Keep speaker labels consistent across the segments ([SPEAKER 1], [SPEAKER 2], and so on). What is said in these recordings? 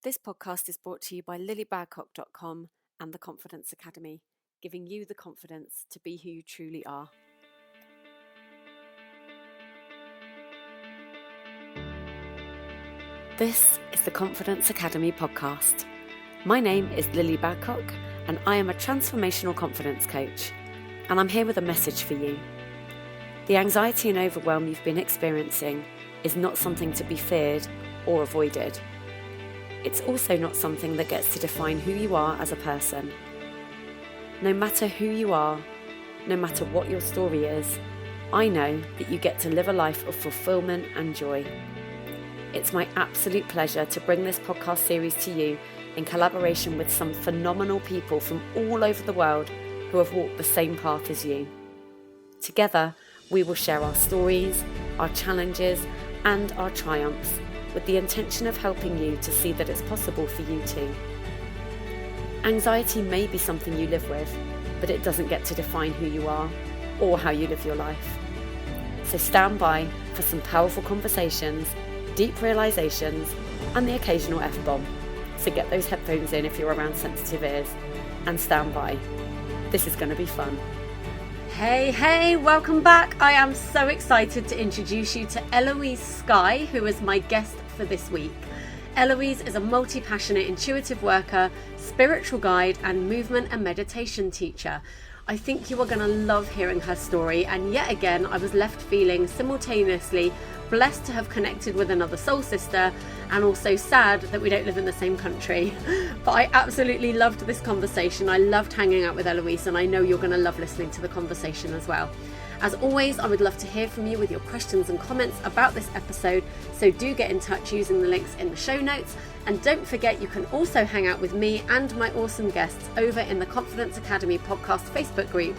[SPEAKER 1] This podcast is brought to you by lilybadcock.com and the Confidence Academy, giving you the confidence to be who you truly are. This is the Confidence Academy podcast. My name is Lily Badcock and I am a transformational confidence coach, and I'm here with a message for you. The anxiety and overwhelm you've been experiencing is not something to be feared or avoided. It's also not something that gets to define who you are as a person. No matter who you are, no matter what your story is, I know that you get to live a life of fulfillment and joy. It's my absolute pleasure to bring this podcast series to you in collaboration with some phenomenal people from all over the world who have walked the same path as you. Together, we will share our stories, our challenges, and our triumphs, with the intention of helping you to see that it's possible for you too. Anxiety may be something you live with, but it doesn't get to define who you are or how you live your life. So stand by for some powerful conversations, deep realizations, and the occasional F-bomb. So get those headphones in if you're around sensitive ears, and stand by. This is going to be fun. Hey, welcome back. I am so excited to introduce you to Eloise Skye, who is my guest for this week. Eloise is a multi-passionate intuitive worker, spiritual guide, and movement and meditation teacher. I think you are going to love hearing her story, and yet again, I was left feeling simultaneously blessed to have connected with another soul sister and also sad that we don't live in the same country. But I absolutely loved this conversation. I loved hanging out with Eloise, and I know you're going to love listening to the conversation as well. As always, I would love to hear from you with your questions and comments about this episode, so do get in touch using the links in the show notes. And don't forget, you can also hang out with me and my awesome guests over in the Confidence Academy podcast Facebook group.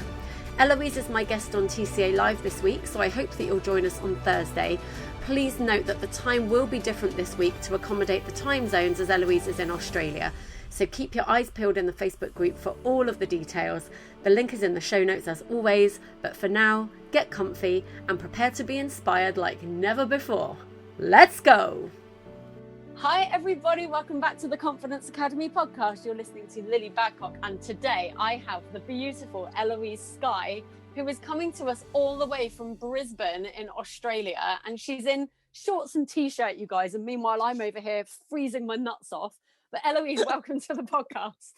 [SPEAKER 1] Eloise is my guest on TCA Live this week, so I hope that you'll join us on Thursday. Please note that the time will be different this week to accommodate the time zones, as Eloise is in Australia. So keep your eyes peeled in the Facebook group for all of the details. The link is in the show notes as always, but for now, get comfy and prepare to be inspired like never before. Let's go! Hi everybody, welcome back to the Confidence Academy podcast. You're listening to Lily Badcock, and today I have the beautiful Eloise Skye, who is coming to us all the way from Brisbane in Australia, and she's in shorts and t-shirt, you guys, and meanwhile I'm over here freezing my nuts off. But Eloise, welcome to the podcast.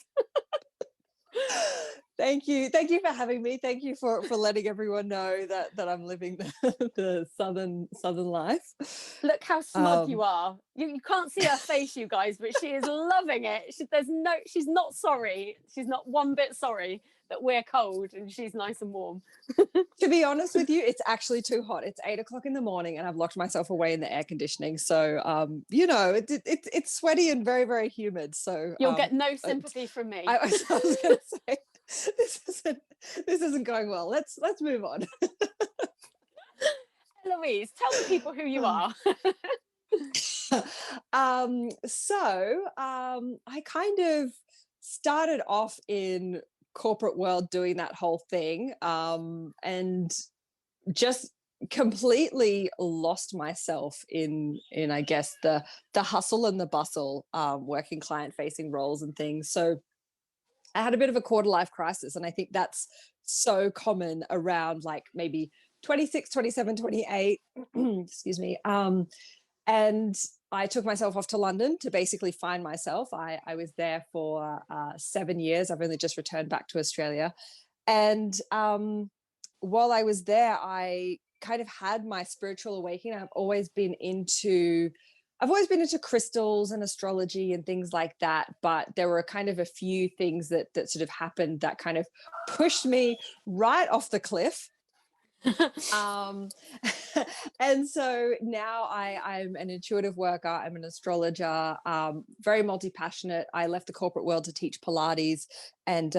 [SPEAKER 2] Thank you for having me. Thank you for letting everyone know that I'm living the southern life.
[SPEAKER 1] Look how smug you are. You can't see her face, you guys, but she is loving it. She's not sorry. She's not one bit sorry that we're cold and she's nice and warm.
[SPEAKER 2] To be honest with you, it's actually too hot. It's 8 o'clock in the morning and I've locked myself away in the air conditioning. So, it's sweaty and very, very humid. So
[SPEAKER 1] you'll get no sympathy from me.
[SPEAKER 2] I was going to say, this isn't going well. Let's move on.
[SPEAKER 1] Eloise, tell the people who you are.
[SPEAKER 2] I kind of started off in corporate world doing that whole thing, and just completely lost myself in I guess the hustle and the bustle, working client facing roles and things. So I had a bit of a quarter life crisis, and I think that's so common around like maybe 26, 27, 28. Excuse me. And I took myself off to London to basically find myself. I was there for 7 years. I've only just returned back to Australia. And while I was there, I kind of had my spiritual awakening. I've always been into crystals and astrology and things like that. But there were kind of a few things that sort of happened that kind of pushed me right off the cliff. And so now I'm an intuitive worker. I'm an astrologer, very multi-passionate. I left the corporate world to teach Pilates, and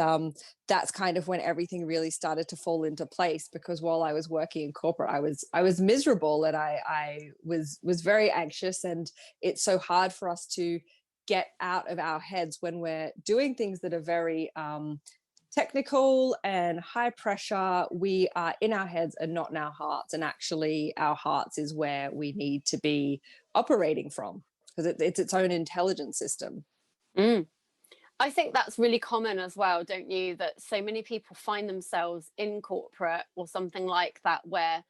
[SPEAKER 2] that's kind of when everything really started to fall into place, because while I was working in corporate, I was miserable, and I was very anxious, and it's so hard for us to get out of our heads when we're doing things that are very technical and high pressure. We are in our heads and not in our hearts, and actually our hearts is where we need to be operating from. because it's its own intelligence system.
[SPEAKER 3] I think that's really common as well, don't you? That so many people find themselves in corporate or something like that, where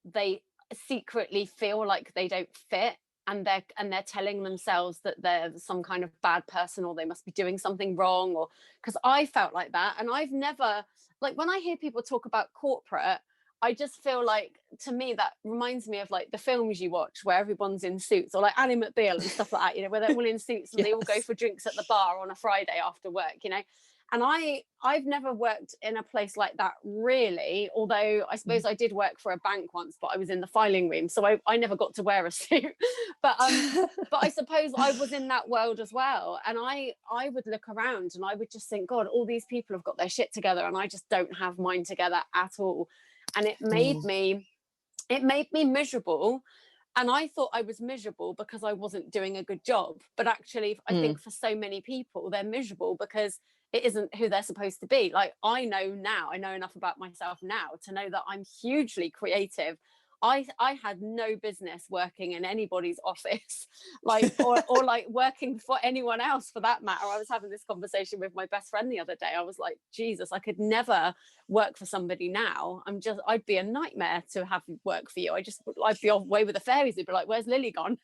[SPEAKER 3] they secretly feel like they don't fit, and they're telling themselves that they're some kind of bad person, or they must be doing something wrong. Or because I felt like that, and I've never, like, when I hear people talk about corporate, I just feel like, to me, that reminds me of like the films you watch where everyone's in suits, or like Ally McBeal and stuff like that, you know, where they're all in suits and
[SPEAKER 2] Yes.
[SPEAKER 3] they all go for drinks at the bar on a Friday after work, you know. And I've never worked in a place like that, really, although I suppose I did work for a bank once, but I was in the filing room, so I never got to wear a suit. But I suppose I was in that world as well, and I would look around and I would just think, God, all these people have got their shit together and I just don't have mine together at all. And it made me miserable. And I thought I was miserable because I wasn't doing a good job. But actually, I think for so many people, they're miserable because it isn't who they're supposed to be. Like, I know enough about myself now to know that I'm hugely creative. I had no business working in anybody's office, like, or like working for anyone else for that matter. I was having this conversation with my best friend the other day. I was like, Jesus, I could never work for somebody now. I'd be a nightmare to have work for you. I'd be away with the fairies. They'd be like, where's Lily gone?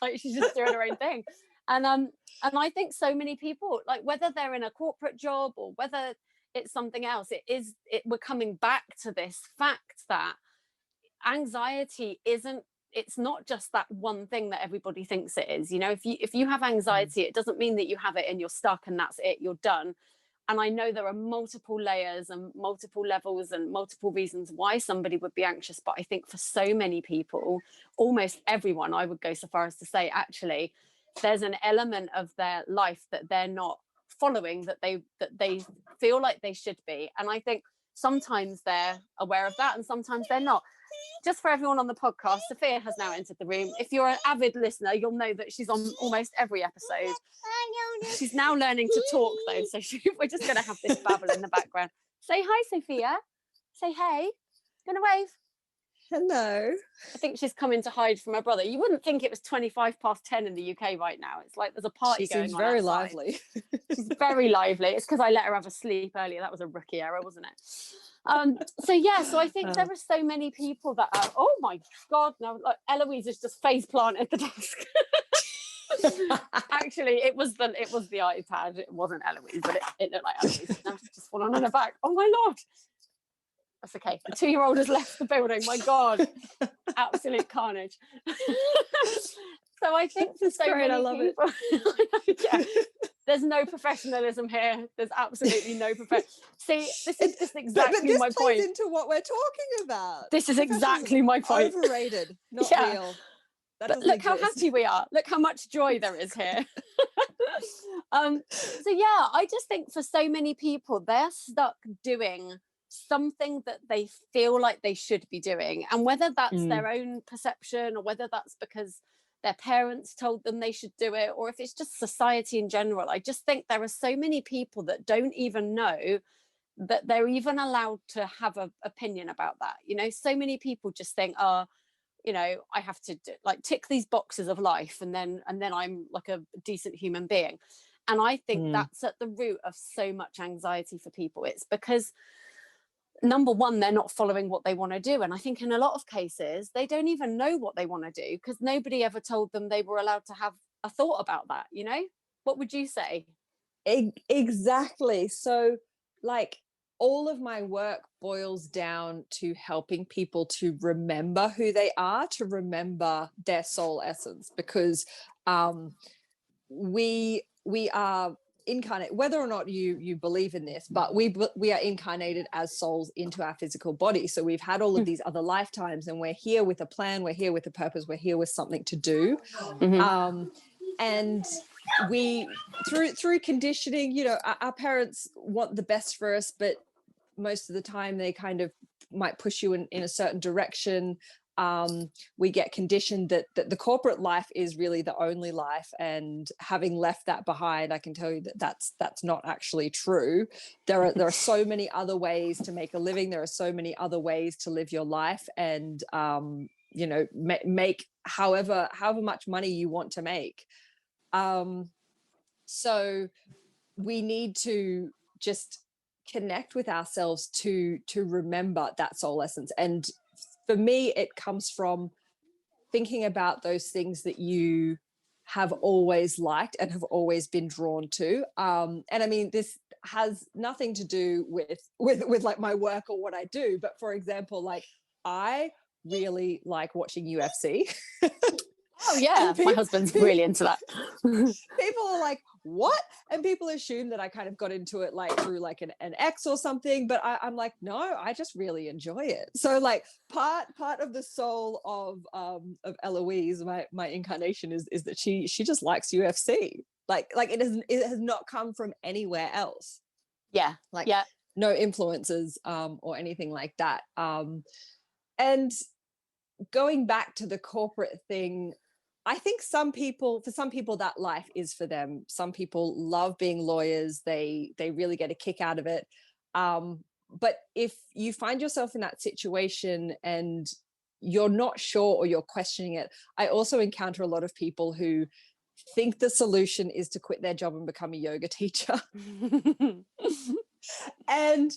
[SPEAKER 3] Like, she's just doing her own thing. And I think so many people, like, whether they're in a corporate job or whether it's something else, we're coming back to this fact that anxiety it's not just that one thing that everybody thinks it is. You know, if you have anxiety, it doesn't mean that you have it and you're stuck and that's it, you're done. And I know there are multiple layers and multiple levels and multiple reasons why somebody would be anxious, but I think for so many people, almost everyone, I would go so far as to say, actually, there's an element of their life that they're not following, that they feel like they should be. And I think sometimes they're aware of that and sometimes they're not. Just for everyone on the podcast, Sophia has now entered the room. If you're an avid listener, you'll know that she's on almost every episode. She's now learning to talk, though, so we're just going to have this babble in the background. Say hi, Sophia. Say hey. Gonna wave.
[SPEAKER 2] Hello.
[SPEAKER 3] I think she's coming to hide from her brother. You wouldn't think it was 10 in the UK right now. It's like there's a party going on.
[SPEAKER 2] She's very
[SPEAKER 3] outside.
[SPEAKER 2] Lively.
[SPEAKER 3] She's very lively. It's because I let her have a sleep earlier. That was a rookie error, wasn't it? So I think there are so many people that are, oh my God, no, like Eloise has just face planted the desk. Actually, it was the iPad. It wasn't Eloise, but it looked like Eloise. Now she's just fallen on her back. Oh my Lord. That's okay. The 2-year-old has left the building. My God. Absolute carnage. So I think for so
[SPEAKER 2] great.
[SPEAKER 3] many
[SPEAKER 2] I love
[SPEAKER 3] people, yeah, there's no professionalism here. There's absolutely no profession. See, this is just exactly
[SPEAKER 2] this
[SPEAKER 3] my
[SPEAKER 2] plays
[SPEAKER 3] point.
[SPEAKER 2] into what we're talking about.
[SPEAKER 3] This is exactly my point.
[SPEAKER 2] Overrated, not real.
[SPEAKER 3] But look how happy we are. Look how much joy there is here. So yeah, I just think for so many people, they're stuck doing something that they feel like they should be doing, and whether that's their own perception or whether that's because their parents told them they should do it, or if it's just society in general, I just think there are so many people that don't even know that they're even allowed to have an opinion about that. You know, so many people just think, you know, I have to tick these boxes of life and then I'm like a decent human being. And I think that's at the root of so much anxiety for people. It's because, number one, they're not following what they want to do. And I think in a lot of cases, they don't even know what they want to do because nobody ever told them they were allowed to have a thought about that, you know? What would you say?
[SPEAKER 2] Exactly. So, like, all of my work boils down to helping people to remember who they are, to remember their soul essence, because we are incarnate, whether or not you believe in this, but we are incarnated as souls into our physical body. So we've had all of these other lifetimes, and we're here with a plan, we're here with a purpose, we're here with something to do. And we through conditioning, you know, our parents want the best for us, but most of the time they kind of might push you in a certain direction. We get conditioned that the corporate life is really the only life, and having left that behind, I can tell you that's not actually true. There are so many other ways to make a living. There are so many other ways to live your life, and make however much money you want to make. So we need to just connect with ourselves to remember that soul essence. And for me, it comes from thinking about those things that you have always liked and have always been drawn to. And I mean, this has nothing to do with like my work or what I do, but for example, like I really like watching UFC.
[SPEAKER 3] Oh yeah, my husband's really into that.
[SPEAKER 2] People are like, what? And people assume that I kind of got into it like through like an ex or something, but I'm like, no, I just really enjoy it. So like part of the soul of Eloise, my incarnation is that she just likes UFC. Like it has not come from anywhere else.
[SPEAKER 3] Yeah.
[SPEAKER 2] Like
[SPEAKER 3] yeah.
[SPEAKER 2] no influences or anything like that. And going back to the corporate thing, I think for some people that life is for them. Some people love being lawyers. They really get a kick out of it. But if you find yourself in that situation and you're not sure or you're questioning it, I also encounter a lot of people who think the solution is to quit their job and become a yoga teacher. And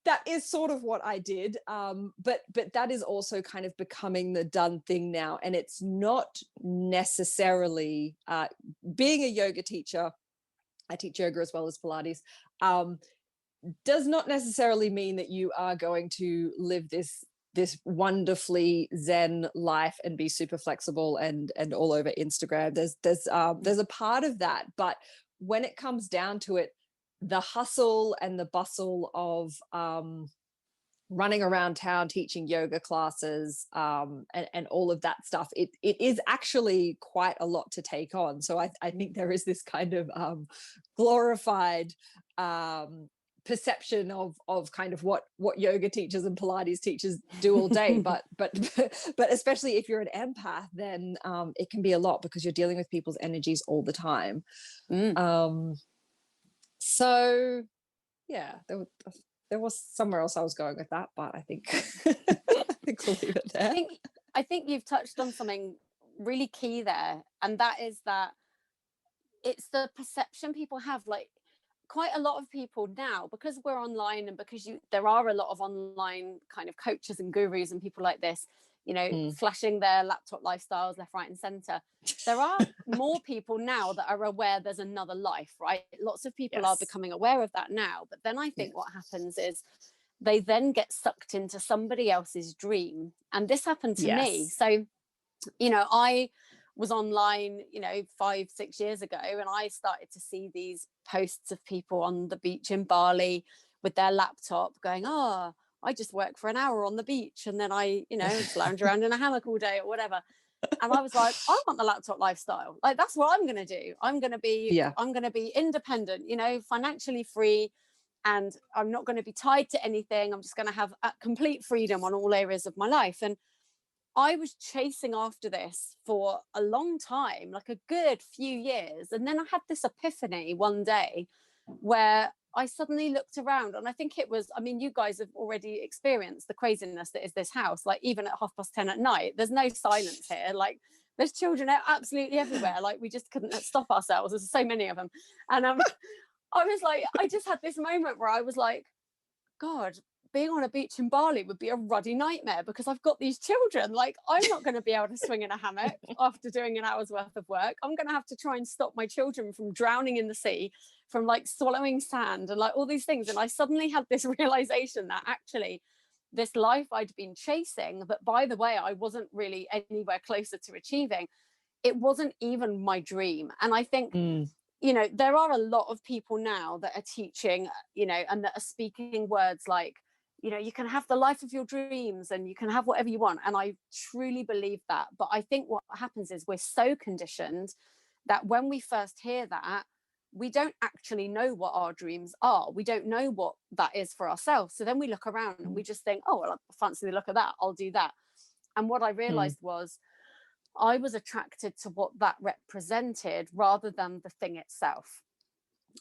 [SPEAKER 2] that is sort of what I did. But that is also kind of becoming the done thing now. And it's not necessarily being a yoga teacher. I teach yoga as well as Pilates. Does not necessarily mean that you are going to live this wonderfully zen life and be super flexible and all over Instagram. There's a part of that, but when it comes down to it, the hustle and the bustle of running around town teaching yoga classes and all of that stuff, it is actually quite a lot to take on. So I think there is this kind of glorified perception of kind of what yoga teachers and Pilates teachers do all day, but especially if you're an empath, then it can be a lot because you're dealing with people's energies all the time. So yeah, there was somewhere else I was going with that, but I think we'll leave it there.
[SPEAKER 3] I think you've touched on something really key there, and that is that it's the perception people have. Like quite a lot of people now, because we're online and because there are a lot of online kind of coaches and gurus and people like this, flashing their laptop lifestyles left, right and center. There are more people now that are aware there's another life, right? Lots of people are becoming aware of that now. But then I think what happens is they then get sucked into somebody else's dream. And this happened to me. So, I was online, 5-6 years ago, and I started to see these posts of people on the beach in Bali with their laptop going, I just work for an hour on the beach and then I, just lounge around in a hammock all day or whatever. And I was like, I want the laptop lifestyle. Like, that's what I'm going to do. I'm going to be independent, financially free, and I'm not going to be tied to anything. I'm just going to have complete freedom on all areas of my life. And I was chasing after this for a long time, like a good few years. And then I had this epiphany one day where I suddenly looked around, and I think it was, you guys have already experienced the craziness that is this house. Like even at 10:30 at night, there's no silence here. Like there's children absolutely everywhere. Like we just couldn't stop ourselves. There's so many of them. And I was like, I just had this moment where I was like, God, being on a beach in Bali would be a ruddy nightmare because I've got these children. Like I'm not going to be able to swing in a hammock after doing an hour's worth of work. I'm going to have to try and stop my children from drowning in the sea, from like swallowing sand and like all these things. And I suddenly had this realization that actually this life I'd been chasing, that by the way, I wasn't really anywhere closer to achieving. It wasn't even my dream. And I think there are a lot of people now that are teaching, and that are speaking words like, you can have the life of your dreams and you can have whatever you want. And I truly believe that. But I think what happens is we're so conditioned that when we first hear that, we don't actually know what our dreams are. We don't know what that is for ourselves. So then we look around and we just think, oh, well, I fancy the look of that. I'll do that. And what I realized was I was attracted to what that represented rather than the thing itself.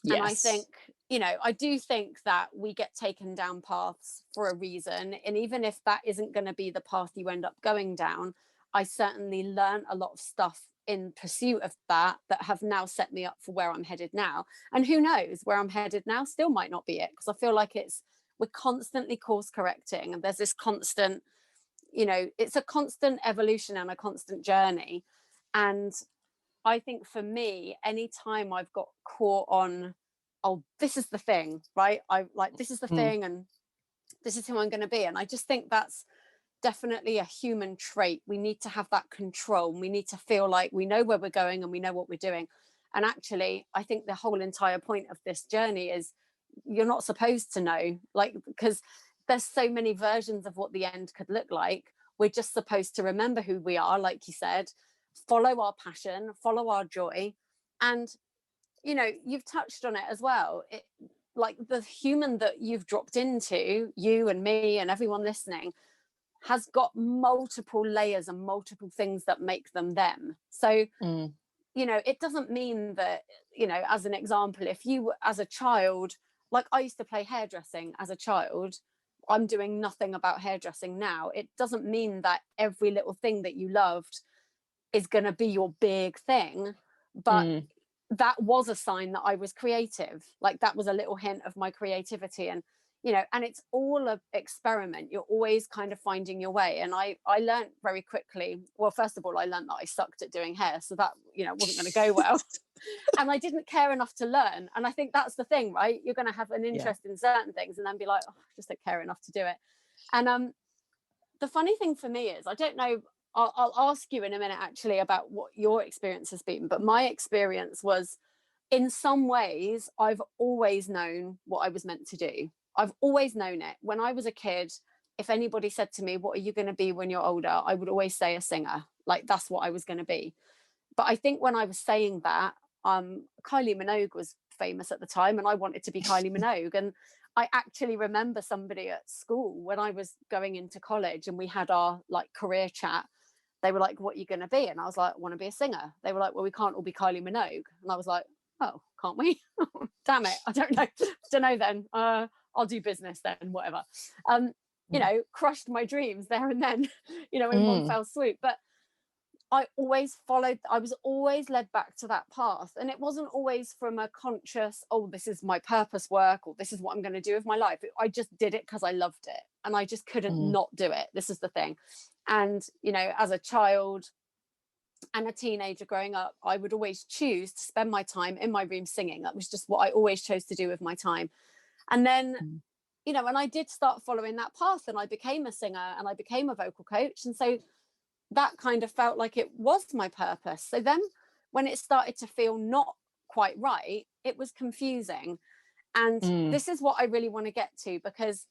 [SPEAKER 3] And I think, I do think that we get taken down paths for a reason. And even if that isn't going to be the path you end up going down, I certainly learned a lot of stuff in pursuit of that have now set me up for where I'm headed now. And who knows, where I'm headed now still might not be it, because I feel like we're constantly course correcting, and there's this constant, it's a constant evolution and a constant journey. And I think for me, anytime I've got caught on, oh, this is the thing, right? This is the thing, and this is who I'm going to be. And I just think that's definitely a human trait. We need to have that control. We need to feel like we know where we're going and we know what we're doing. And actually, I think the whole entire point of this journey is you're not supposed to know, because there's so many versions of what the end could look like. We're just supposed to remember who we are, like you said, follow our passion, follow our joy. And, you've touched on it as well. Like the human that you've dropped into, you and me and everyone listening, has got multiple layers and multiple things that make them them. So, it doesn't mean that, as an example, if you, as a child, like I used to play hairdressing as a child, I'm doing nothing about hairdressing now. It doesn't mean that every little thing that you loved is going to be your big thing. But that was a sign that I was creative. Like that was a little hint of my creativity. And, and it's all an experiment. You're always kind of finding your way. And I learned very quickly. Well, first of all, I learned that I sucked at doing hair. So that, wasn't going to go well. And I didn't care enough to learn. And I think that's the thing, right? You're going to have an interest in certain things and then be like, oh, I just don't care enough to do it. And the funny thing for me is, I don't know, I'll ask you in a minute actually about what your experience has been. But my experience was, in some ways, I've always known what I was meant to do. I've always known it. When I was a kid, if anybody said to me, what are you going to be when you're older? I would always say a singer. Like that's what I was going to be. But I think when I was saying that, Kylie Minogue was famous at the time and I wanted to be Kylie Minogue. And I actually remember somebody at school when I was going into college and we had our like career chat. They were like, what are you going to be? And I was like, I want to be a singer. They were like, well, we can't all be Kylie Minogue. And I was like, oh, can't we? Damn it. I don't know then. I'll do business then, whatever. Crushed my dreams there and then, in one fell swoop. But I was always led back to that path. And it wasn't always from a conscious, oh, this is my purpose work, or this is what I'm going to do with my life. I just did it because I loved it. And I just couldn't not do it. This is the thing. And, as a child and a teenager growing up, I would always choose to spend my time in my room singing. That was just what I always chose to do with my time. And then, and I did start following that path and I became a singer and I became a vocal coach. And so that kind of felt like it was my purpose. So then when it started to feel not quite right, it was confusing. And this is what I really want to get to, because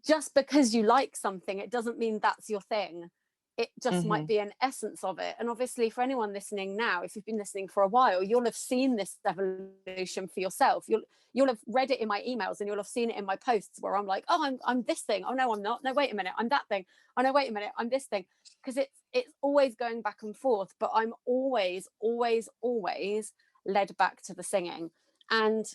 [SPEAKER 3] just because you like something, it doesn't mean that's your thing. It just might be an essence of it. And obviously for anyone listening now, if you've been listening for a while, you'll have seen this evolution for yourself. You'll have read it in my emails and you'll have seen it in my posts where I'm like, oh, I'm this thing. Oh no, I'm not. No, wait a minute, I'm that thing. Oh no, wait a minute, I'm this thing. Because it's always going back and forth, but I'm always led back to the singing. And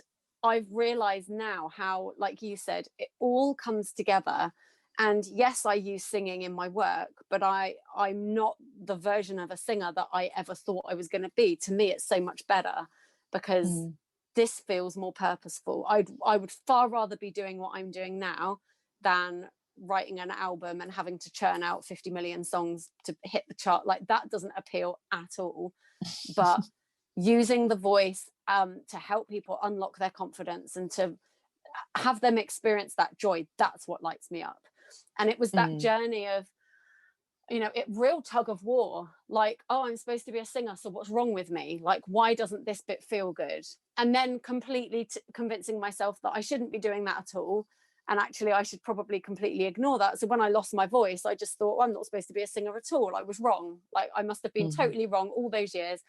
[SPEAKER 3] I've realized now how, like you said, it all comes together. And yes, I use singing in my work, but I'm not the version of a singer that I ever thought I was going to be. To me, it's so much better because this feels more purposeful. I would far rather be doing what I'm doing now than writing an album and having to churn out 50 million songs to hit the chart. Like that doesn't appeal at all. But using the voice to help people unlock their confidence and to have them experience that joy, that's what lights me up. And it was that journey of, real tug of war, like, oh, I'm supposed to be a singer, so what's wrong with me? Like, why doesn't this bit feel good? And then completely convincing myself that I shouldn't be doing that at all. And actually, I should probably completely ignore that. So when I lost my voice, I just thought, well, I'm not supposed to be a singer at all. I was wrong. Like, I must have been totally wrong all those years.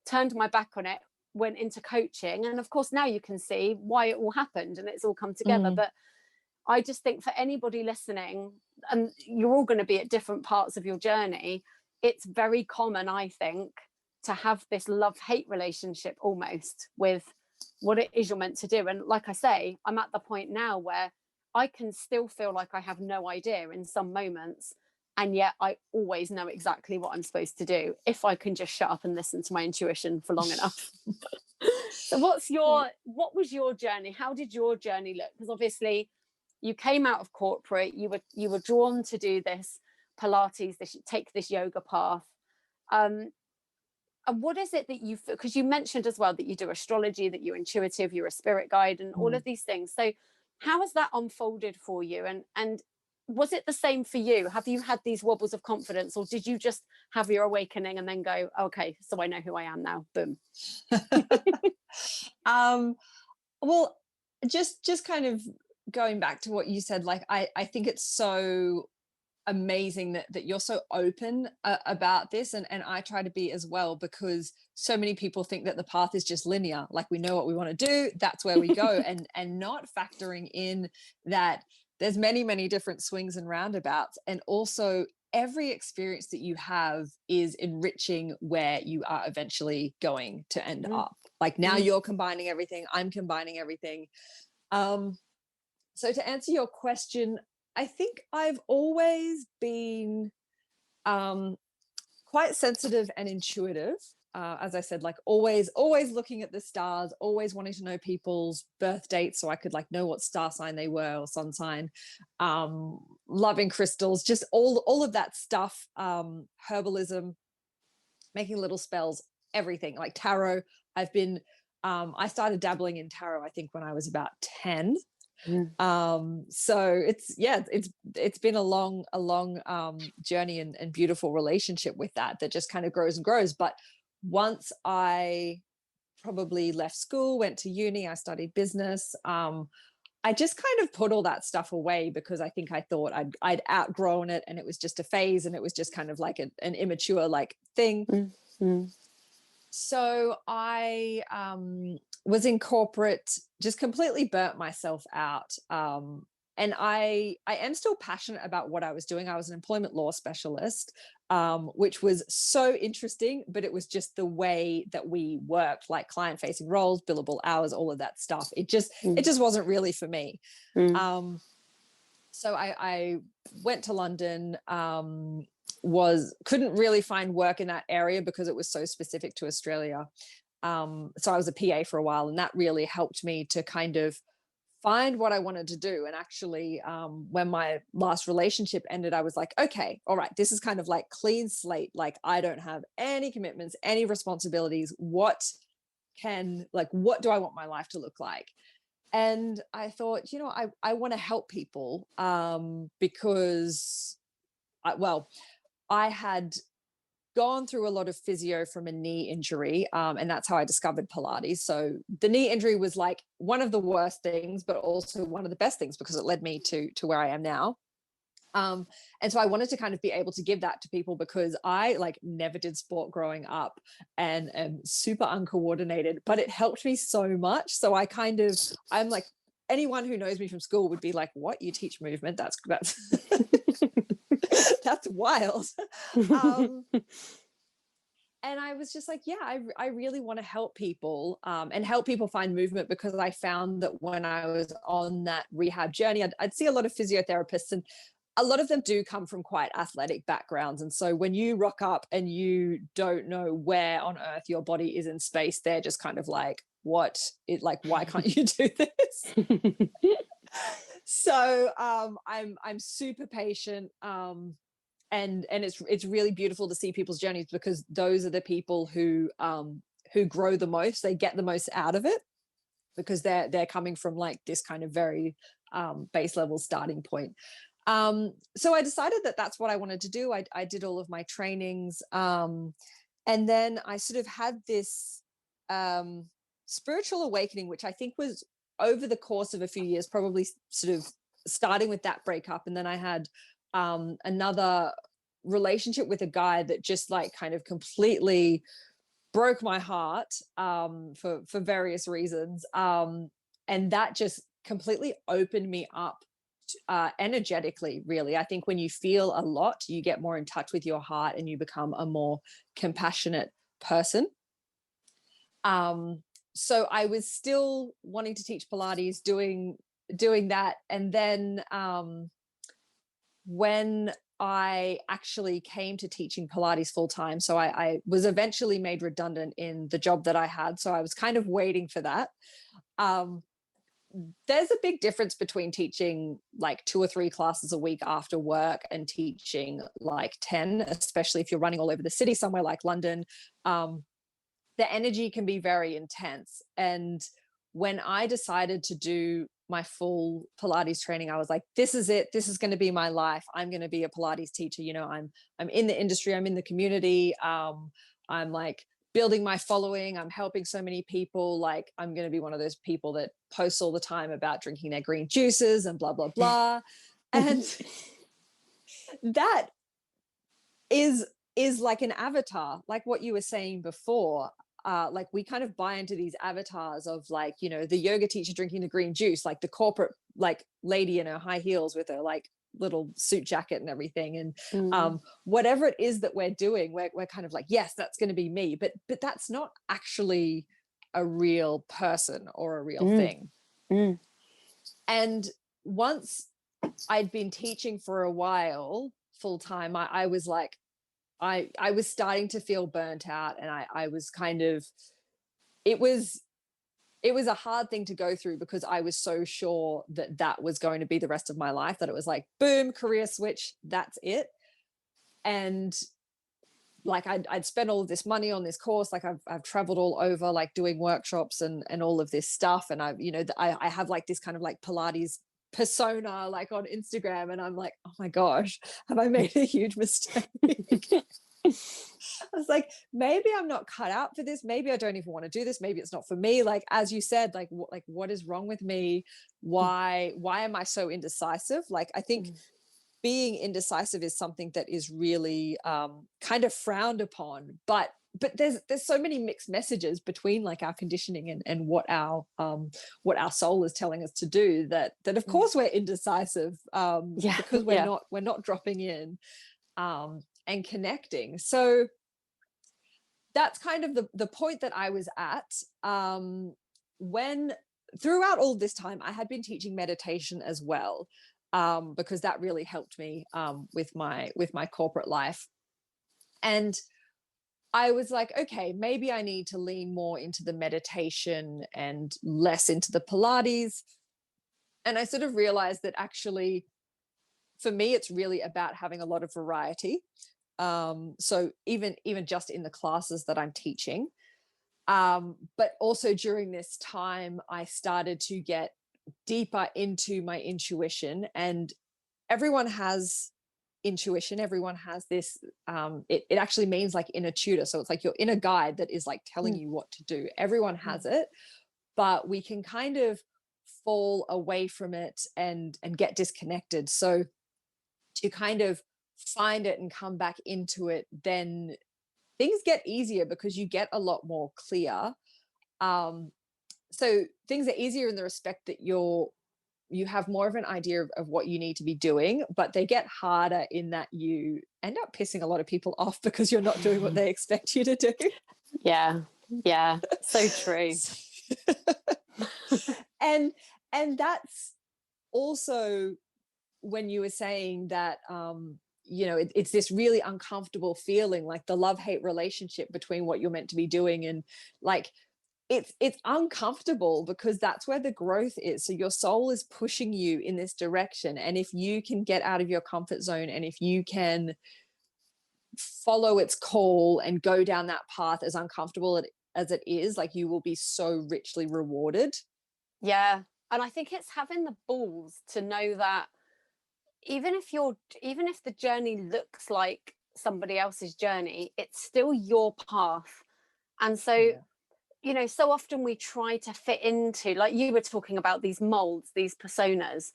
[SPEAKER 3] Turned my back on it, went into coaching. And of course, now you can see why it all happened and it's all come together. But I just think for anybody listening, and you're all going to be at different parts of your journey, it's very common, I think, to have this love-hate relationship almost with what it is you're meant to do. And like I say, I'm at the point now where I can still feel like I have no idea in some moments. and yet I always know exactly what I'm supposed to do if I can just shut up and listen to my intuition for long enough. So what was your journey? How did your journey look? Because obviously you came out of corporate, you were drawn to do this Pilates, take this yoga path. And what is it that because you mentioned as well that you do astrology, that you're intuitive, you're a spirit guide, and all of these things. So how has that unfolded for you? And was it the same for you? Have you had these wobbles of confidence, or did you just have your awakening and then go, okay, so I know who I am now, boom?
[SPEAKER 2] Well, just kind of going back to what you said, like I think it's so amazing that you're so open about this, and I try to be as well, because so many people think that the path is just linear, like we know what we want to do, that's where we go, and not factoring in that there's many different swings and roundabouts, and also every experience that you have is enriching where you are eventually going to end up. Like now you're combining everything, I'm combining everything. So to answer your question, I think I've always been quite sensitive and intuitive. As I said, like always looking at the stars, always wanting to know people's birth dates so I could like know what star sign they were or sun sign, loving crystals, just all of that stuff, herbalism, making little spells, everything, like tarot. I started dabbling in tarot, I think, when I was about 10. So it's been a long journey and beautiful relationship with that just kind of grows and grows. But once I probably left school, went to uni, I studied business, I just kind of put all that stuff away, because I think I thought I'd outgrown it, and it was just a phase, and it was just kind of like an immature like thing. So I was in corporate, just completely burnt myself out. And I am still passionate about what I was doing. I was an employment law specialist, which was so interesting, but it was just the way that we worked, like client-facing roles, billable hours, all of that stuff. It just wasn't really for me. So I went to London, couldn't really find work in that area because it was so specific to Australia. So I was a PA for a while, and that really helped me to kind of find what I wanted to do. And actually, when my last relationship ended, I was like, okay, all right, this is kind of like clean slate. Like I don't have any commitments, any responsibilities. What do I want my life to look like? And I thought, I want to help people, because I had gone through a lot of physio from a knee injury, and that's how I discovered Pilates. So the knee injury was like one of the worst things, but also one of the best things, because it led me to where I am now. And so I wanted to kind of be able to give that to people, because I like never did sport growing up and am super uncoordinated, but it helped me so much. So I'm like, anyone who knows me from school would be like, what, you teach movement? That's that's wild. And I was just like, yeah, I really want to help people, and help people find movement, because I found that when I was on that rehab journey, I'd see a lot of physiotherapists, and a lot of them do come from quite athletic backgrounds. And so when you rock up and you don't know where on earth your body is in space, they're just kind of like, why can't you do this? So I'm super patient, and it's really beautiful to see people's journeys, because those are the people who grow the most. They get the most out of it, because they're coming from like this kind of very base level starting point. So I decided that that's what I wanted to do. I did all of my trainings, and then I sort of had this spiritual awakening, which I think was over the course of a few years, probably sort of starting with that breakup. And then I had another relationship with a guy that just like kind of completely broke my heart, for various reasons. And that just completely opened me up energetically, really. I think when you feel a lot, you get more in touch with your heart, and you become a more compassionate person. So I was still wanting to teach Pilates, doing that. And then when I actually came to teaching Pilates full time. So I was eventually made redundant in the job that I had. So I was kind of waiting for that. Um, there's a big difference between teaching like 2 or 3 classes a week after work and teaching like 10, especially if you're running all over the city, somewhere like London. The energy can be very intense. And when I decided to do my full Pilates training, I was like, this is it. This is going to be my life. I'm going to be a Pilates teacher. You know, I'm in the industry. I'm in the community. I'm like building my following. I'm helping so many people. Like, I'm going to be one of those people that posts all the time about drinking their green juices and blah, blah, blah. And that is like an avatar, like what you were saying before. Like we kind of buy into these avatars of like, you know, the yoga teacher drinking the green juice, like the corporate like lady in her high heels with her like little suit jacket and everything. And whatever it is that we're doing, we're kind of like, yes, that's going to be me. But that's not actually a real person or a real thing. And once I'd been teaching for a while full time, I was like, I was starting to feel burnt out, and I was kind of, it was a hard thing to go through because I was so sure that that was going to be the rest of my life, that it was like, boom, career switch, that's it. And like I'd spent all of this money on this course, like I've traveled all over, like doing workshops and all of this stuff. And I've, you know, I have like this kind of like Pilates persona like on Instagram, and I'm like, oh my gosh, have I made a huge mistake? I was like, maybe I'm not cut out for this. Maybe I don't even want to do this. Maybe it's not for me. Like, as you said, like what is wrong with me? Why am I so indecisive? Like, I think being indecisive is something that is really kind of frowned upon, but there's so many mixed messages between like our conditioning and what our soul is telling us to do, that of course we're indecisive because we're not dropping in and connecting. So that's kind of the point that I was at when throughout all this time I had been teaching meditation as well, because that really helped me with my corporate life. And I was like, okay, maybe I need to lean more into the meditation and less into the Pilates. And I sort of realized that actually, for me, it's really about having a lot of variety. So even just in the classes that I'm teaching, but also during this time, I started to get deeper into my intuition. And everyone has intuition, everyone has this, it actually means like inner tutor. So it's like your inner guide that is like telling you what to do. Everyone has it, but we can kind of fall away from it and get disconnected. So to kind of find it and come back into it, then things get easier because you get a lot more clear. So things are easier in the respect that you have more of an idea of what you need to be doing, but they get harder in that you end up pissing a lot of people off because you're not doing what they expect you to do.
[SPEAKER 3] Yeah, so true.
[SPEAKER 2] and that's also when you were saying that you know, it's this really uncomfortable feeling, like the love-hate relationship between what you're meant to be doing, and like it's uncomfortable because that's where the growth is. So your soul is pushing you in this direction, and if you can get out of your comfort zone, and if you can follow its call and go down that path, as uncomfortable as it is, like you will be so richly rewarded.
[SPEAKER 3] Yeah, and I think it's having the balls to know that even if the journey looks like somebody else's journey, it's still your path. And so you know, so often we try to fit into, like you were talking about, these molds, these personas.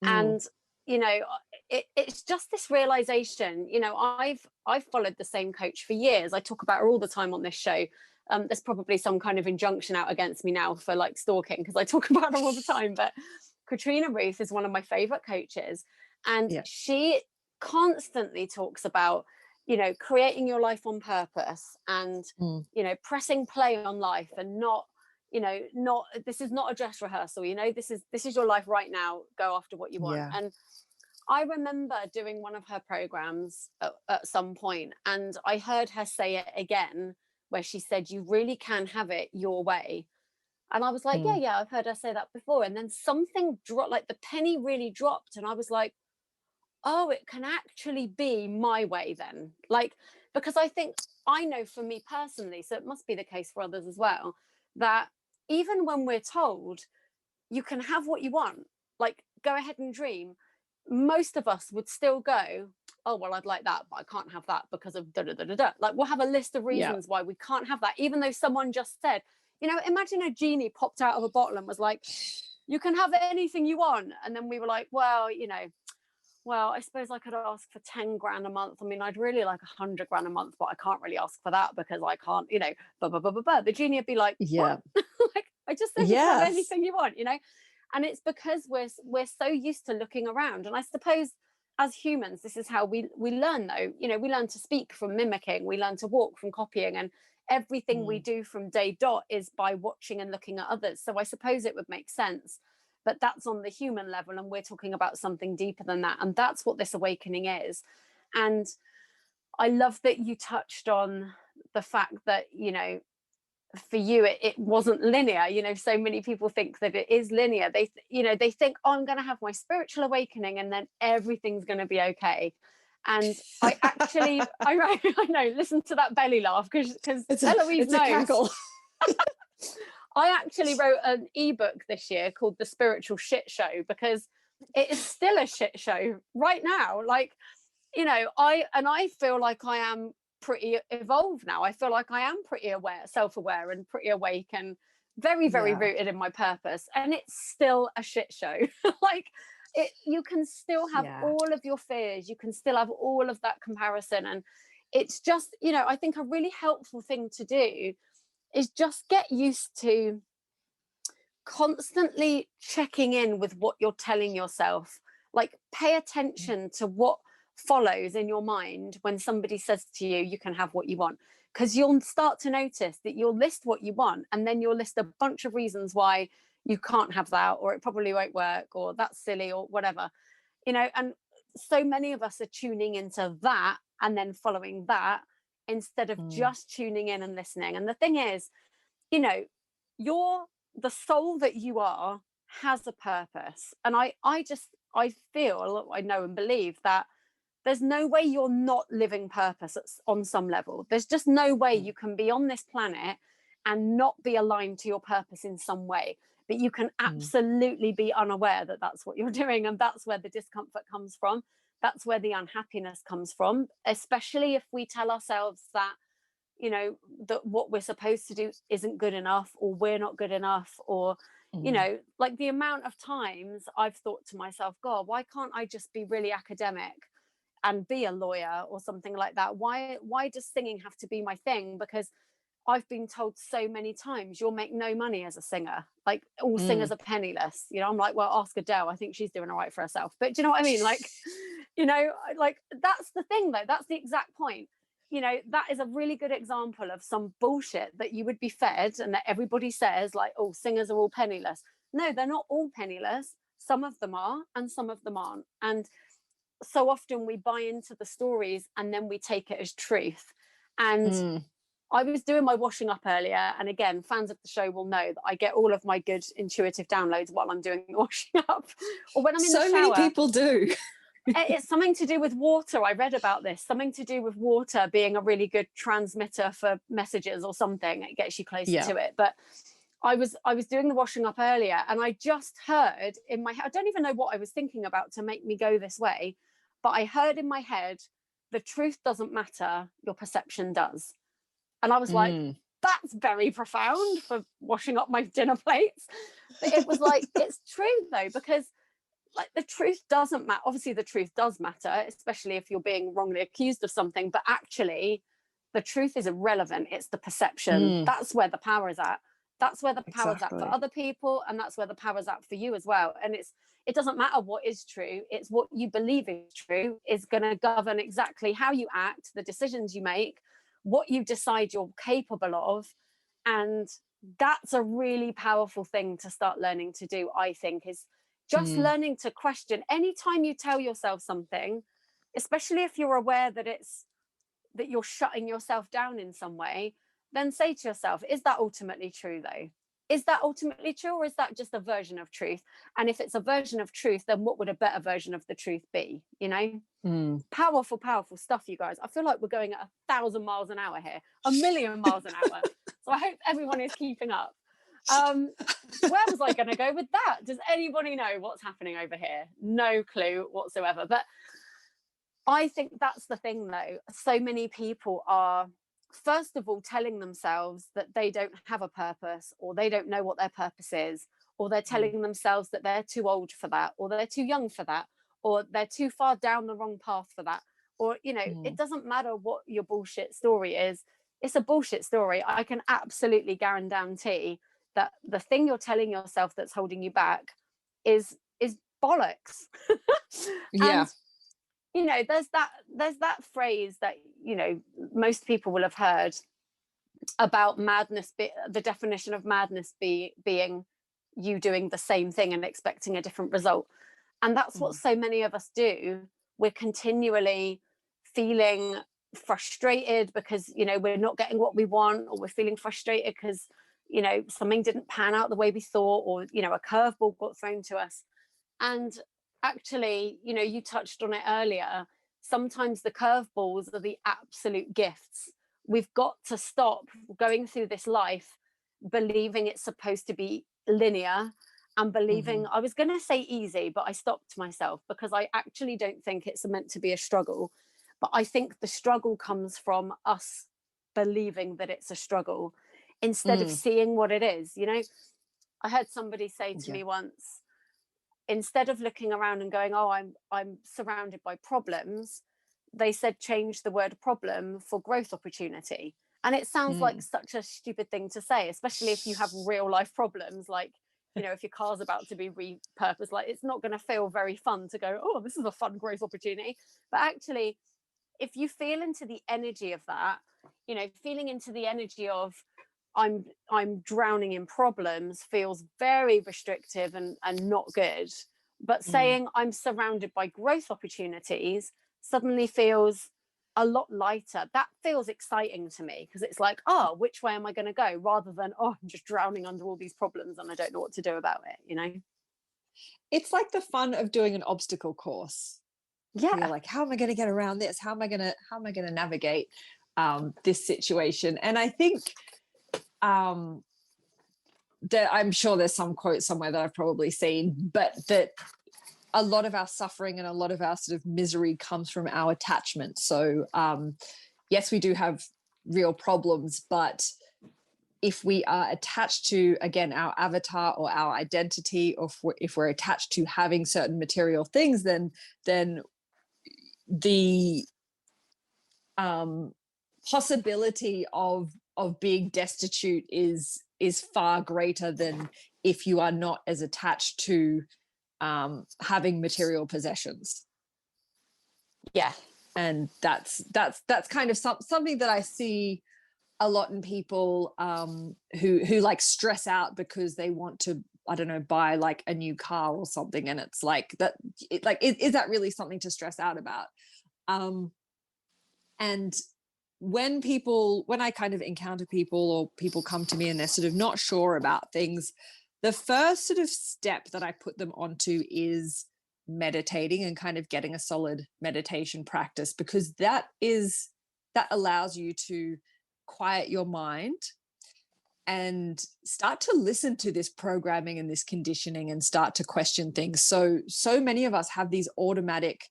[SPEAKER 3] And you know, it's just this realization. You know, I've followed the same coach for years. I talk about her all the time on this show. There's probably some kind of injunction out against me now for like stalking because I talk about her all the time, but Katrina Ruth is one of my favorite coaches, and she constantly talks about, you know, creating your life on purpose and you know, pressing play on life, and not, you know, not, this is not a dress rehearsal, you know, this is your life right now, go after what you want. And I remember doing one of her programs at some point, and I heard her say it again, where she said, you really can have it your way. And I was like, yeah, I've heard her say that before. And then something dropped, like the penny really dropped. And I was like, oh, it can actually be my way then. Like, because I know for me personally, so it must be the case for others as well, that even when we're told you can have what you want, like go ahead and dream, most of us would still go, oh, well, I'd like that, but I can't have that because of da da da da da. Like we'll have a list of reasons why we can't have that, even though someone just said, imagine a genie popped out of a bottle and was like, you can have anything you want. And then we were like, well, I suppose I could ask for 10 grand a month. I mean, I'd really like 100 grand a month, but I can't really ask for that because I can't, blah, blah, blah, blah, blah. The genie would be like,
[SPEAKER 2] Yeah.
[SPEAKER 3] like, I just said you can have anything you want, And it's because we're so used to looking around. And I suppose as humans, this is how we learn, though. We learn to speak from mimicking. We learn to walk from copying. And everything we do from day dot is by watching and looking at others. So I suppose it would make sense. But that's on the human level, and we're talking about something deeper than that. And that's what this awakening is. And I love that you touched on the fact that, for you, it wasn't linear. So many people think that it is linear. They think, oh, I'm going to have my spiritual awakening and then everything's going to be okay. And I actually, I know, listen to that belly laugh because Eloise knows. A cackle. I actually wrote an ebook this year called The Spiritual Shit Show because it is still a shit show right now. Like, I feel like I am pretty evolved now. I feel like I am pretty aware, self-aware and pretty awake and very, very rooted in my purpose. And it's still a shit show. Like you can still have all of your fears. You can still have all of that comparison. And it's just, I think a really helpful thing to do is just get used to constantly checking in with what you're telling yourself. Like pay attention to what follows in your mind when somebody says to you, you can have what you want, because you'll start to notice that you'll list what you want and then you'll list a bunch of reasons why you can't have that, or it probably won't work, or that's silly, or whatever, and so many of us are tuning into that and then following that instead of just tuning in and listening. And the thing is, the soul that you are has a purpose. And I feel, I know and believe that there's no way you're not living purpose on some level. There's just no way you can be on this planet and not be aligned to your purpose in some way. But you can absolutely be unaware that that's what you're doing. And that's where the discomfort comes from. That's where the unhappiness comes from, especially if we tell ourselves that, that what we're supposed to do isn't good enough, or we're not good enough, or, like the amount of times I've thought to myself, God, why can't I just be really academic and be a lawyer or something like that? Why does singing have to be my thing? Because I've been told so many times you'll make no money as a singer. Like all singers are penniless. I'm like, well, ask Adele. I think she's doing all right for herself. But do you know what I mean? Like, like that's the thing though. That's the exact point. That is a really good example of some bullshit that you would be fed and that everybody says like, oh, singers are all penniless. No, they're not all penniless. Some of them are and some of them aren't. And so often we buy into the stories and then we take it as truth. And I was doing my washing up earlier, and again, fans of the show will know that I get all of my good intuitive downloads while I'm doing the washing up, or when I'm in the shower.
[SPEAKER 2] So many people do.
[SPEAKER 3] It's something to do with water. I read about this. Something to do with water being a really good transmitter for messages or something. It gets you closer to it. But I was doing the washing up earlier, and I just heard in my head, I don't even know what I was thinking about to make me go this way, but I heard in my head, the truth doesn't matter, your perception does. And I was like, that's very profound for washing up my dinner plates. But it was like, it's true though, because like the truth doesn't matter. Obviously the truth does matter, especially if you're being wrongly accused of something, but actually the truth is irrelevant. It's the perception. That's where the power is at. That's where the power's at for other people, and that's where the power's at for you as well. And it doesn't matter what is true. It's what you believe is true is going to govern exactly how you act, the decisions you make, what you decide you're capable of. And that's a really powerful thing to start learning to do, I think, is Just learning to question. Anytime you tell yourself something, especially if you're aware that you're shutting yourself down in some way, then say to yourself, is that ultimately true though? Is that ultimately true, or is that just a version of truth? And if it's a version of truth, then what would a better version of the truth be? You know, powerful, powerful stuff, you guys. I feel like we're going at 1,000 miles an hour here, 1,000,000 miles an hour. So I hope everyone is keeping up. Where was I going to go with that? Does anybody know what's happening over here? No clue whatsoever. But I think that's the thing, though. So many people are, first of all, telling themselves that they don't have a purpose, or they don't know what their purpose is, or they're telling themselves that they're too old for that, or they're too young for that, or they're too far down the wrong path for that. Or, you know, it doesn't matter what your bullshit story is. It's a bullshit story. I can absolutely guarantee that the thing you're telling yourself that's holding you back is bollocks. And you know, there's that phrase that, you know, most people will have heard about madness, the definition of madness being you doing the same thing and expecting a different result. And that's what so many of us do. We're continually feeling frustrated because, you know, we're not getting what we want, or we're feeling frustrated because, you know, something didn't pan out the way we thought, or, you know, a curveball got thrown to us. And actually, you know, you touched on it earlier, sometimes the curveballs are the absolute gifts. We've got to stop going through this life believing it's supposed to be linear, and believing, I was going to say easy, but I stopped myself, because I actually don't think it's meant to be a struggle. But I think the struggle comes from us believing that it's a struggle instead of seeing what it is. You know, I heard somebody say to me once, instead of looking around and going, oh, I'm surrounded by problems, they said change the word problem for growth opportunity. And it sounds like such a stupid thing to say, especially if you have real life problems, like, you know, if your car's about to be repurposed, like, it's not going to feel very fun to go, oh, this is a fun growth opportunity. But actually, if you feel into the energy of that, you know, feeling into the energy of I'm drowning in problems feels very restrictive and not good. But saying I'm surrounded by growth opportunities suddenly feels a lot lighter. That feels exciting to me, because it's like, oh, which way am I going to go? Rather than, oh, I'm just drowning under all these problems and I don't know what to do about it, you know?
[SPEAKER 2] It's like the fun of doing an obstacle course.
[SPEAKER 3] Yeah.
[SPEAKER 2] You're like, how am I going to get around this? How am I going to navigate this situation? And I think that I'm sure there's some quote somewhere that I've probably seen, but that a lot of our suffering and a lot of our sort of misery comes from our attachment. So yes, we do have real problems, but if we are attached to, again, our avatar or our identity, or if we're attached to having certain material things, then the possibility of being destitute is far greater than if you are not as attached to having material possessions.
[SPEAKER 3] Yeah.
[SPEAKER 2] And that's kind of something that I see a lot in people who like stress out because they want to, I don't know, buy like a new car or something, and it's like that, is that really something to stress out about? And when I kind of encounter people, or people come to me and they're sort of not sure about things, the first sort of step that I put them onto is meditating and kind of getting a solid meditation practice, because that allows you to quiet your mind and start to listen to this programming and this conditioning and start to question things. So many of us have these automatic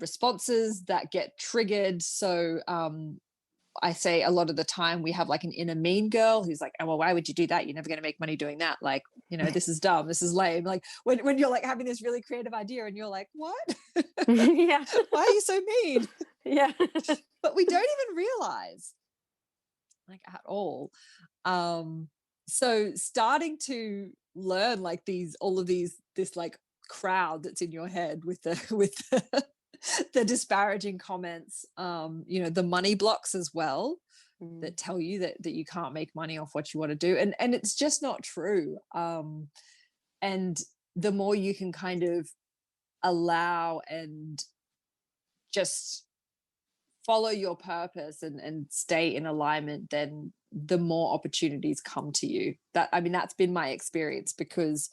[SPEAKER 2] responses that get triggered. So I say a lot of the time we have like an inner mean girl who's like, oh, well, why would you do that? You're never going to make money doing that. Like, you know, this is dumb. This is lame. Like when you're like having this really creative idea and you're like, what?
[SPEAKER 3] Yeah.
[SPEAKER 2] Why are you so mean?
[SPEAKER 3] Yeah.
[SPEAKER 2] But we don't even realize, like, at all. So starting to learn like this like crowd that's in your head with the disparaging comments, you know, the money blocks as well, that tell you that you can't make money off what you want to do, and it's just not true. And the more you can kind of allow and just follow your purpose and stay in alignment, then the more opportunities come to you. That's been my experience, because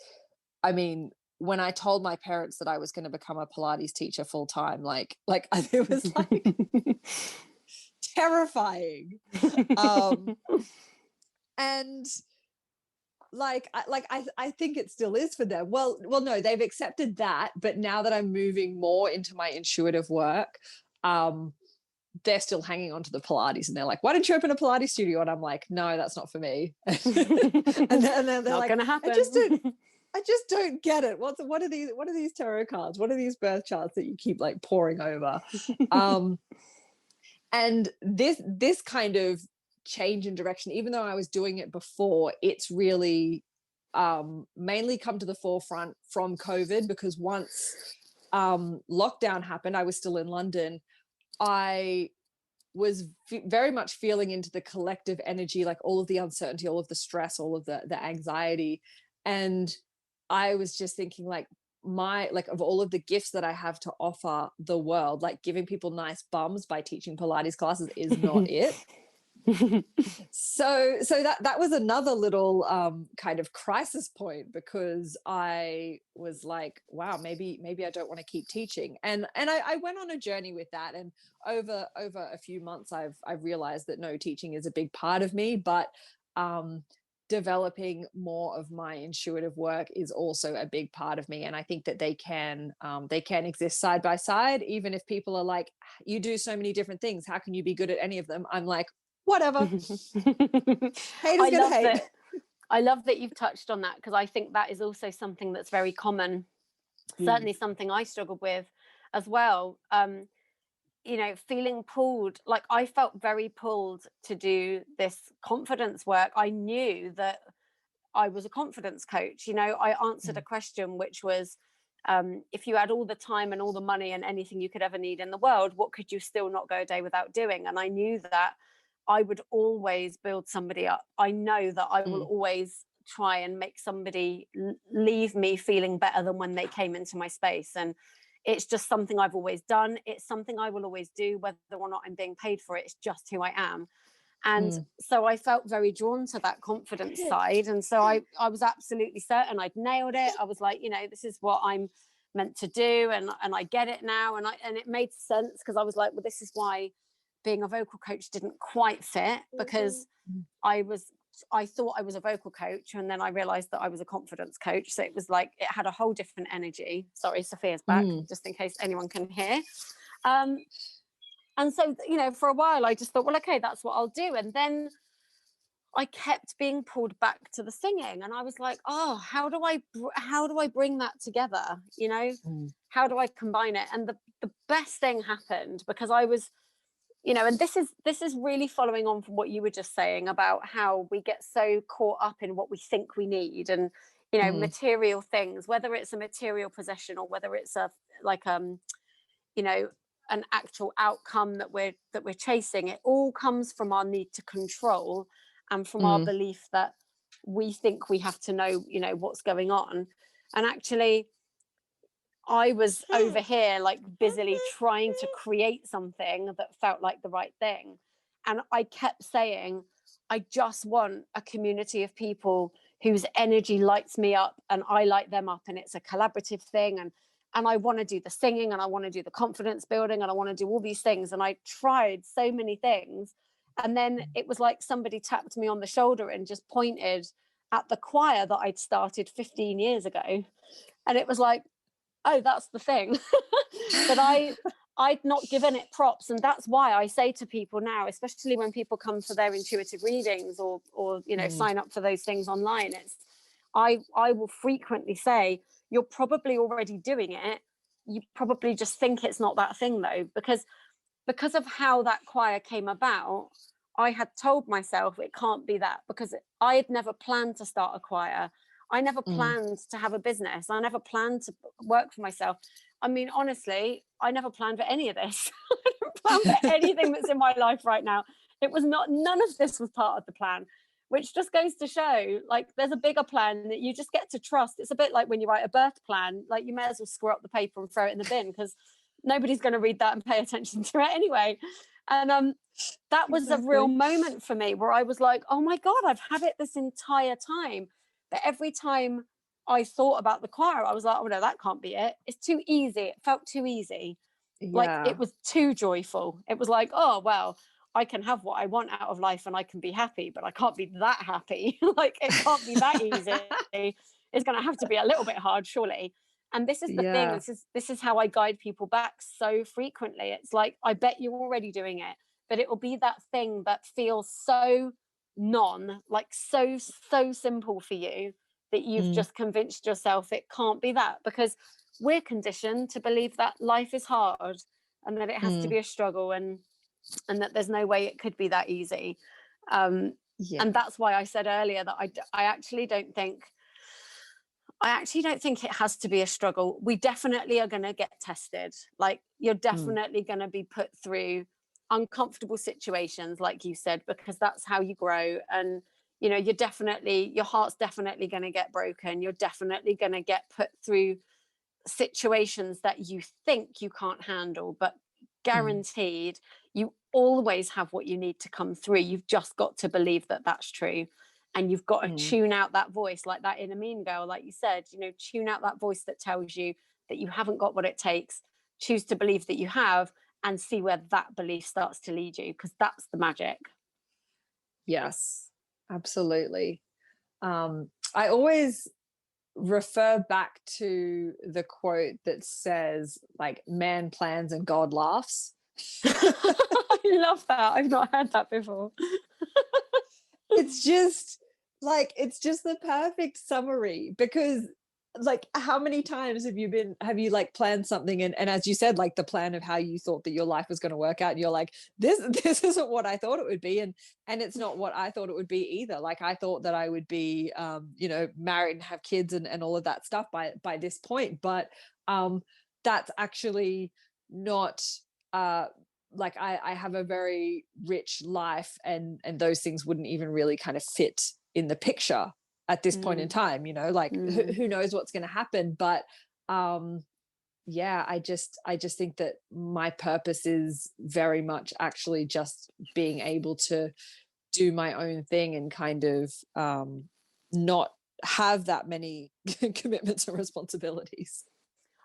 [SPEAKER 2] when I told my parents that I was going to become a Pilates teacher full time, like it was like terrifying. And I think it still is for them. Well, no, they've accepted that. But now that I'm moving more into my intuitive work, they're still hanging on to the Pilates, and they're like, why don't you open a Pilates studio? And I'm like, no, that's not for me. and then they're
[SPEAKER 3] not
[SPEAKER 2] like,
[SPEAKER 3] gonna happen.
[SPEAKER 2] I just don't get it. What are these tarot cards? What are these birth charts that you keep like poring over? And this kind of change in direction, even though I was doing it before, it's really mainly come to the forefront from COVID, because once lockdown happened, I was still in London. I was very much feeling into the collective energy, like all of the uncertainty, all of the stress, all of the anxiety. And I was just thinking, like, of all of the gifts that I have to offer the world, like giving people nice bums by teaching Pilates classes is not it. So that was another little kind of crisis point, because I was like, wow, maybe I don't want to keep teaching. And I went on a journey with that, and over a few months I've realized that no, teaching is a big part of me, but developing more of my intuitive work is also a big part of me. And I think that they can exist side by side, even if people are like, you do so many different things, how can you be good at any of them? I'm like, whatever. Haters gonna hate.
[SPEAKER 3] I love that you've touched on that, because I think that is also something that's very common. Certainly something I struggled with as well. Feeling pulled, like I felt very pulled to do this confidence work. I knew that I was a confidence coach. I answered a question which was, if you had all the time and all the money and anything you could ever need in the world, what could you still not go a day without doing? And I knew that I would always build somebody up. I know that I will always try and make somebody leave me feeling better than when they came into my space. And it's just something I've always done. It's something I will always do, whether or not I'm being paid for it. It's just who I am. And so I felt very drawn to that confidence side. And so I was absolutely certain I'd nailed it. I was like, this is what I'm meant to do. And I get it now. And it made sense, because I was like, well, this is why being a vocal coach didn't quite fit, because I thought I was a vocal coach, and then I realized that I was a confidence coach. So it was like, it had a whole different energy. Sorry, Sophia's back, just in case anyone can hear. And so, for a while I just thought, well, okay, that's what I'll do. And then I kept being pulled back to the singing, and I was like, oh, how do I bring that together? How do I combine it? And the best thing happened, because I was, and this is really following on from what you were just saying about how we get so caught up in what we think we need, and material things, whether it's a material possession or whether it's an actual outcome that we're chasing. It all comes from our need to control, and from our belief that we think we have to know what's going on. And actually, I was over here like busily trying to create something that felt like the right thing. And I kept saying, I just want a community of people whose energy lights me up and I light them up, and it's a collaborative thing. And I want to do the singing, and I want to do the confidence building, and I want to do all these things. And I tried so many things. And then it was like somebody tapped me on the shoulder and just pointed at the choir that I'd started 15 years ago. And it was like, oh, that's the thing. But I'd not given it props. And that's why I say to people now, especially when people come for their intuitive readings or sign up for those things online, I will frequently say, you're probably already doing it. You probably just think it's not that thing, though, because of how that choir came about. I had told myself it can't be that, because I had never planned to start a choir. I never planned to have a business. I never planned to work for myself. I mean, honestly, I never planned for any of this. I didn't plan for anything that's in my life right now. It was not, none of this was part of the plan. which just goes to show, like, there's a bigger plan that you just get to trust. It's a bit like when you write a birth plan, like, you may as well screw up the paper and throw it in the bin, because nobody's going to read that and pay attention to it anyway. And that was a real moment for me where I was like, oh my God, I've had it this entire time. But every time I thought about the choir, I was like, oh no, that can't be it. It's too easy. It felt too easy. Like, it was too joyful. It was like, oh, well, I can have what I want out of life and I can be happy, but I can't be that happy. Like, it can't be that easy. It's going to have to be a little bit hard, surely. And this is the thing. This is how I guide people back so frequently. It's like, I bet you're already doing it, but it will be that thing that feels so like so simple for you, that you've just convinced yourself it can't be that, because we're conditioned to believe that life is hard and that it has to be a struggle, and that there's no way it could be that easy. And that's why I said earlier that I actually don't think it has to be a struggle. We definitely are going to get tested. Like, you're definitely going to be put through uncomfortable situations, like you said, because that's how you grow. And, you know, your heart's definitely going to get broken. You're definitely going to get put through situations that you think you can't handle, but guaranteed you always have what you need to come through. You've just got to believe that that's true. And you've got to tune out that voice, like that inner mean girl, like you said, you know, tune out that voice that tells you that you haven't got what it takes. Choose to believe that you have, and see where that belief starts to lead you, because that's the magic.
[SPEAKER 2] Yes, absolutely. I always refer back to the quote that says, like, man plans and God laughs.
[SPEAKER 3] I love that. I've not heard that before.
[SPEAKER 2] It's just the perfect summary, because, like, how many times have you like planned something, and as you said, like, the plan of how you thought that your life was going to work out, and you're like, this isn't what I thought it would be, and it's not what I thought it would be either. Like, I thought that I would be you know, married and have kids and all of that stuff by this point, but that's actually not like, I have a very rich life, and those things wouldn't even really kind of fit in the picture at this point in time, you know, like, who knows what's going to happen. But I just think that my purpose is very much actually just being able to do my own thing, and kind of not have that many commitments and responsibilities.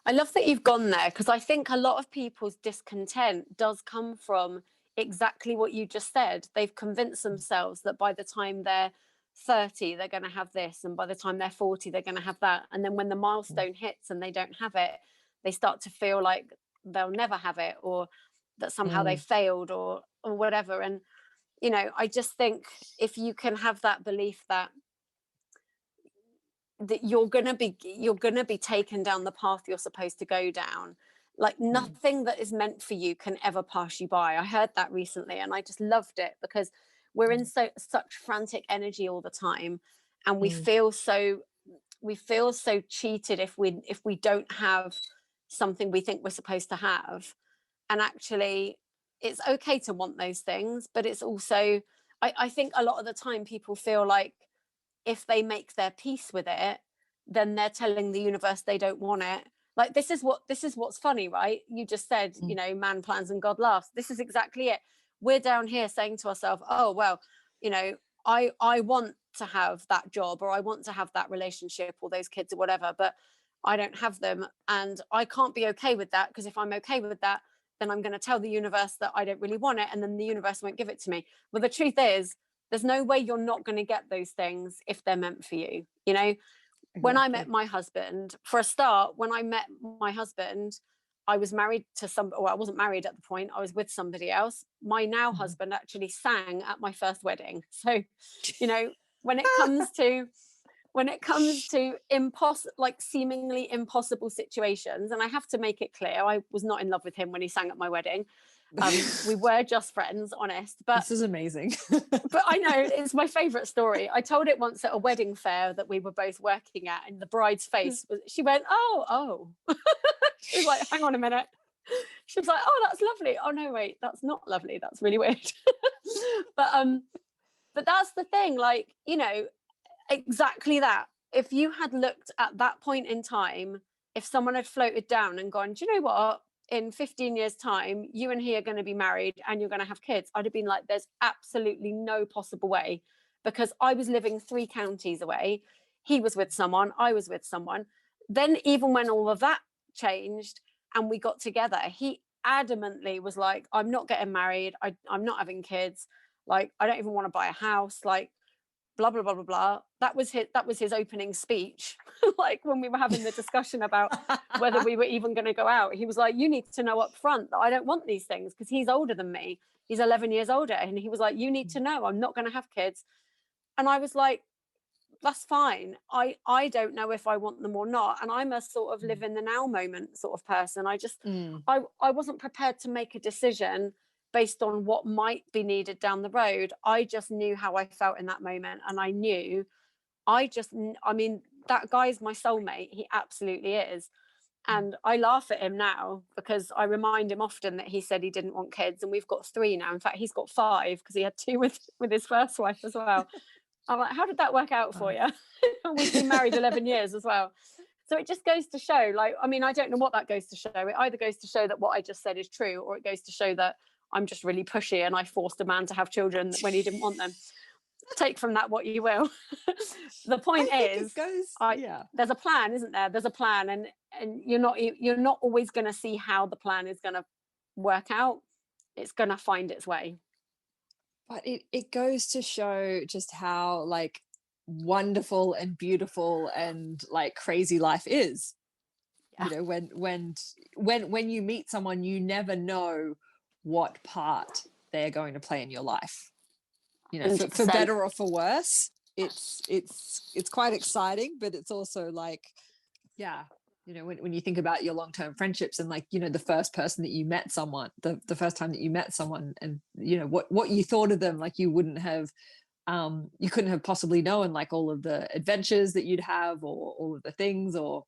[SPEAKER 3] I love that you've gone there, because I think a lot of people's discontent does come from exactly what you just said. They've convinced themselves that by the time they're 30, they're going to have this, and by the time they're 40, they're going to have that. And then when the milestone hits and they don't have it, they start to feel like they'll never have it, or that somehow they failed, or whatever. And, you know, I just think if you can have that belief that you're gonna be taken down the path you're supposed to go down, like, nothing that is meant for you can ever pass you by. I heard that recently and I just loved it, because we're in such frantic energy all the time, and we feel so cheated if we don't have something we think we're supposed to have. And actually, it's okay to want those things, but it's also, I think a lot of the time people feel like if they make their peace with it, then they're telling the universe they don't want it. Like, this is what's funny, right? You just said, you know, man plans and God laughs. This is exactly it. We're down here saying to ourselves, oh, well, you know, I want to have that job, or I want to have that relationship, or those kids, or whatever, but I don't have them. And I can't be okay with that, because if I'm okay with that, then I'm going to tell the universe that I don't really want it, and then the universe won't give it to me. Well, the truth is, there's no way you're not going to get those things if they're meant for you. You know, when I met my husband, for a start, when I met my husband, I was married to or I wasn't married at the point, I was with somebody else. My now husband actually sang at my first wedding. So, you know, when it comes to like seemingly impossible situations, and I have to make it clear, I was not in love with him when he sang at my wedding. We were just friends, honest. But
[SPEAKER 2] this is amazing.
[SPEAKER 3] But I know, it's my favorite story. I told it once at a wedding fair that we were both working at, and the bride's face was, she went, oh. She was like, hang on a minute. She was like, oh, that's lovely. Oh no, wait, that's not lovely. That's really weird. But But that's the thing, like, you know, exactly that. If you had looked at that point in time, if someone had floated down and gone, do you know what? In 15 years' time, you and he are going to be married and you're going to have kids, I'd have been like, there's absolutely no possible way, because I was living 3 counties away. He was with someone, I was with someone. Then, even when all of that changed and we got together, he adamantly was like, I'm not getting married. I'm not having kids. Like, I don't even want to buy a house. Like, blah blah blah blah blah. That was his opening speech. Like, when we were having the discussion about whether we were even going to go out, he was like, you need to know up front that I don't want these things, because he's older than me. He's 11 years older, and he was like, you need to know I'm not going to have kids. And I was like, that's fine. I don't know if I want them or not, and I'm a sort of live in the now moment sort of person. I wasn't prepared to make a decision based on what might be needed down the road. I just knew how I felt in that moment, and I knew, I mean, that guy's my soulmate. He absolutely is. And I laugh at him now because I remind him often that he said he didn't want kids, and we've got 3 now. In fact, he's got 5 because he had 2 with his first wife as well. I'm like, how did that work out for you? We've been married 11 years as well. So it just goes to show, like, I mean, I don't know what that goes to show. It either goes to show that what I just said is true, or it goes to show that I'm just really pushy and I forced a man to have children when he didn't want them. Take from that what you will. The point is, there's a plan, isn't there? There's a plan, and you're not always going to see how the plan is going to work out. It's going to find its way.
[SPEAKER 2] But it goes to show just how, like, wonderful and beautiful and, like, crazy life is. Yeah. You know, when you meet someone, you never know what part they're going to play in your life. You know, for better or for worse. It's quite exciting, but it's also like, yeah, you know, when you think about your long-term friendships and, like, you know, the first person that you met someone, the first time that you met someone, and, you know, what you thought of them, like, you couldn't have possibly known, like, all of the adventures that you'd have, or all of the things, or